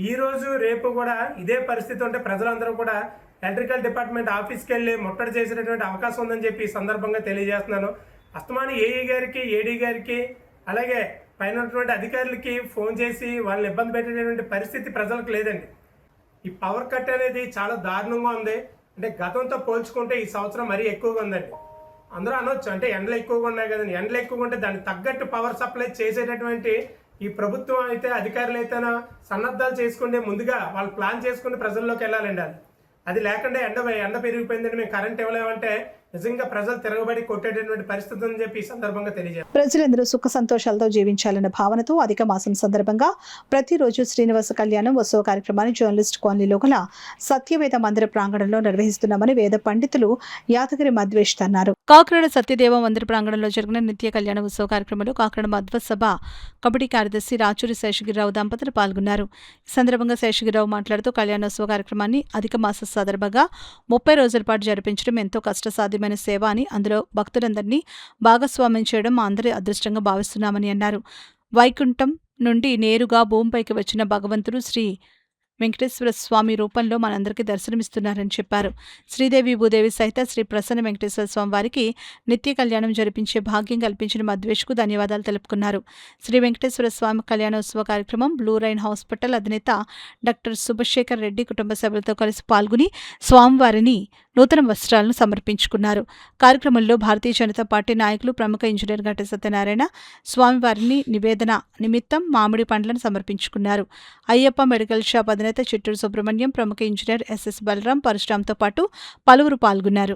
ఈ రోజు రేపు కూడా ఇదే పరిస్థితి ఉంటే ప్రజలందరూ కూడా ఎలక్ట్రికల్ డిపార్ట్మెంట్ ఆఫీస్కి వెళ్ళి ముట్టడి చేసేటటువంటి అవకాశం ఉందని చెప్పి ఈ సందర్భంగా తెలియజేస్తున్నాను. అస్తమాని ఏఈ గారికి, ఏడీ గారికి అలాగే పైన ఉన్నటువంటి అధికారులకి ఫోన్ చేసి వాళ్ళని ఇబ్బంది పెట్టేటువంటి పరిస్థితి ప్రజలకు లేదండి. ఈ పవర్ కట్ అనేది చాలా దారుణంగా ఉంది. అంటే గతంతో పోల్చుకుంటే ఈ సంవత్సరం మరీ ఎక్కువగా ఉందండి. అందరూ అనొచ్చు అంటే ఎండలు ఎక్కువగా ఉన్నాయి కదండి. ఎండలు ఎక్కువగా ఉంటే దానికి తగ్గట్టు పవర్ సప్లై చేసేటటువంటి ఈ ప్రభుత్వం అయితే అధికారులు అయితే సన్నద్ధాలు చేసుకుంటే ముందుగా వాళ్ళు ప్లాన్ చేసుకుని ప్రజల్లోకి వెళ్ళాలండి. అది లేకుండా ఎండ పెరిగిపోయిందని మేము కరెంట్ ఇవ్వలేమంటే నిజంగా ప్రజలు తిరగబడి కొట్టేటటువంటి పరిస్థితి అని చెప్పి ఈ సందర్భంగా తెలియజేయాలి. ప్రజలందరూ సుఖ సంతోషాలతో జీవించాలన్న భావనతో అధిక మాసం సందర్భంగా ప్రతిరోజు శ్రీనివాస కళ్యాణం ఉత్సవ కార్యక్రమాన్ని జర్నలిస్ట్ కాలనీలో గల సత్యవేద మందిర ప్రాంగణంలో నిర్వహిస్తున్నామని వేద పండితులు యాదగిరి మధ్వేష్ అన్నారు. కాకినాడ సత్యదేవ మందిర ప్రాంగణంలో జరిగిన నిత్య కళ్యాణ ఉత్సవ కార్యక్రమంలో కాకినాడ మధ్వ సభ కమిటీ కార్యదర్శి రాచూరి శేషగిరిరావు దంపతులు పాల్గొన్నారు. ఈ సందర్భంగా శేషగిరిరావు మాట్లాడుతూ కళ్యాణోత్సవ కార్యక్రమాన్ని అధిక మాస సందర్భంగా 30 రోజుల పాటు జరిపించడం ఎంతో కష్టసాధ్యమైన సేవ అని, అందులో భక్తులందరినీ భాగస్వామ్యం చేయడం మా అందరి అదృష్టంగా భావిస్తున్నామని అన్నారు. వైకుంఠం నుండి నేరుగా భూమిపైకి వచ్చిన భగవంతుడు శ్రీ వెంకటేశ్వర స్వామి రూపంలో మనందరికీ దర్శనమిస్తున్నారని చెప్పారు. శ్రీదేవి భూదేవి సహిత శ్రీ ప్రసన్న వెంకటేశ్వర స్వామి వారికి నిత్య కళ్యాణం జరిపించే భాగ్యం కల్పించిన మధ్వేష్కు ధన్యవాదాలు తెలుపుకున్నారు. శ్రీ వెంకటేశ్వర స్వామి కళ్యాణోత్సవ కార్యక్రమం బ్లూ రైన్ హాస్పిటల్ అధినేత డాక్టర్ సుభశేఖర్ రెడ్డి కుటుంబ సభ్యులతో కలిసి పాల్గొని స్వామివారిని నూతన వస్త్రాలను సమర్పించుకున్నారు. కార్యక్రమంలో భారతీయ జనతా పార్టీ నాయకులు ప్రముఖ ఇంజనీర్ గంట సత్యనారాయణ స్వామివారిని నివేదన నిమిత్తం మామిడి పండ్లను సమర్పించుకున్నారు. అయ్యప్ప మెడికల్ షాప్ అధినేత చిట్టూరు సుబ్రహ్మణ్యం, ప్రముఖ ఇంజనీర్ ఎస్ఎస్ బలరాం, పరశురామ్తో పాటు పలువురు పాల్గొన్నారు.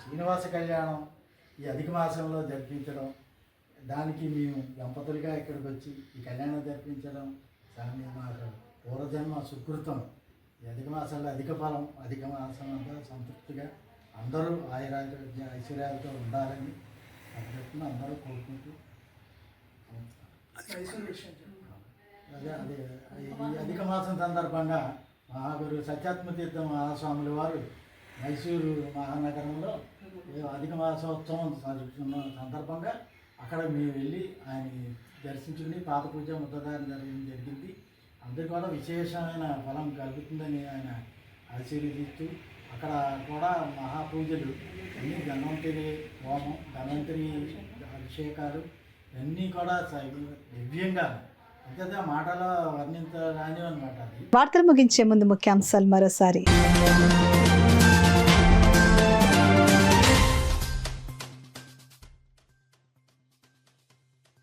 శ్రీనివాస కళ్యాణం ఈ అధిక మాసంలో జరిపించడం, దానికి మేము దంపతులుగా ఇక్కడికి వచ్చి ఈ కళ్యాణం జరిపించడం మా పూర్వజన్మ సుకృతం. ఈ అధిక మాసాల్లో అధిక ఫలం, అధిక మాసం అంతా సంతృప్తిగా అందరూ ఐశ్వర్యాలతో ఉండాలని చెప్తున్న అందరూ కోరుకుంటూ అదే ఈ అధిక మాసం సందర్భంగా మహాగురు సత్యాత్మతీర్థ మహాస్వాముల వారు మైసూరు మహానగరంలో అధిక మాసోత్సవం జరుపుతున్న సందర్భంగా అక్కడ మేము వెళ్ళి ఆయన దర్శించుకుని పాద పూజ ముద్దదారి జరిగింది. అందరికీ కూడా విశేషమైన ఫలం కలుగుతుందని ఆయన ఆశీర్వదిస్తూ అక్కడ కూడా మహాపూజలు అన్నీ ధన్వంతరి హోమం, ధన్వంతరి అభిషేకాలు అన్నీ కూడా దివ్యంగా అంటే మాటలో వర్ణించరాని అనమాట. అది వార్తలు ముగించే ముందు ముఖ్యాంశాలు మరోసారి.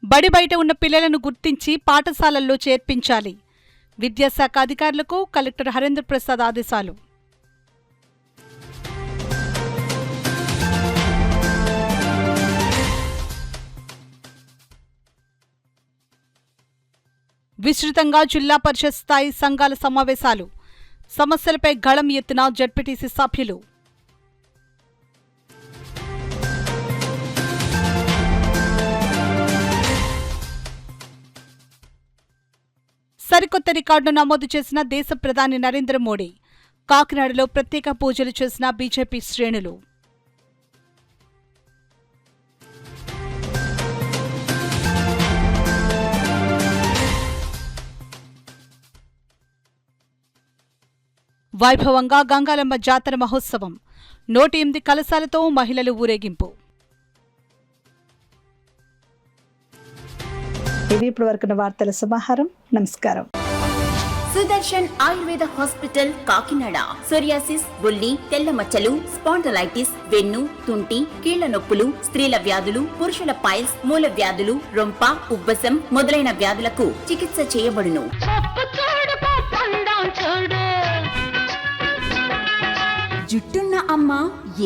బడి బయట ఉన్న పిల్లలను గుర్తించి పాఠశాలల్లో చేర్పించాలి. విద్యాశాఖ అధికారులకు కలెక్టర్ హరేంద్ర ప్రసాద్ ఆదేశాలు. విస్తృతంగా జిల్లా పరిషత్ స్థాయి సంఘాల సమావేశాలు. సమస్యలపై గళం ఎత్తిన జడ్పీటీసీ సభ్యులు. సరికొత్త రికార్డును నమోదు చేసిన దేశ ప్రధాని నరేంద్ర మోడీ. కాకినాడలో ప్రత్యేక పూజలు చేసిన బీజేపీ శ్రేణులు. వైభవంగా గంగాలమ్మ జాతర మహోత్సవం. 108 కలశాలతో మహిళలు ఊరేగింపు. ఇవి ఇప్పటి వరకు వార్తల సమాహారం. నమస్కారం. సుదర్శన్ ఆయుర్వేద హాస్పిటల్ కాకినాడ. సోరియాసిస్, బొల్లి, తెల్ల మచ్చలు, స్పాండలైటిస్, వెన్ను, తుంటి, కీళ్ల నొప్పులు, స్త్రీల వ్యాధులు, పురుషుల పైల్స్, మూల వ్యాధులు, రొంప, ఉబ్బసం మొదలైన వ్యాధులకు చికిత్స చేయబడును. జుట్టున్న అమ్మ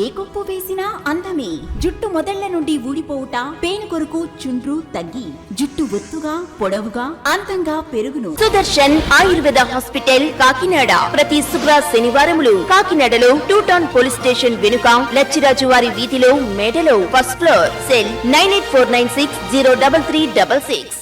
ఏ కొప్పు వేసినా అందమే. జుట్టు మొదళ్ల నుండి ఊడిపోవుట, పేను కొరకు చుండ్రు తగ్గి జుట్టు ఒత్తుగా పొడవుగా అందంగా పెరుగును. సుదర్శన్ ఆయుర్వేద హాస్పిటల్ కాకినాడ. ప్రతి శుక్ర శనివారములు కాకినాడలో 2 టౌన్ పోలీస్ స్టేషన్ వెనుక లచ్చిరాజు వారి వీధిలో మేడలో ఫస్ట్ ఫ్లోర్. సెల్ 9849603366.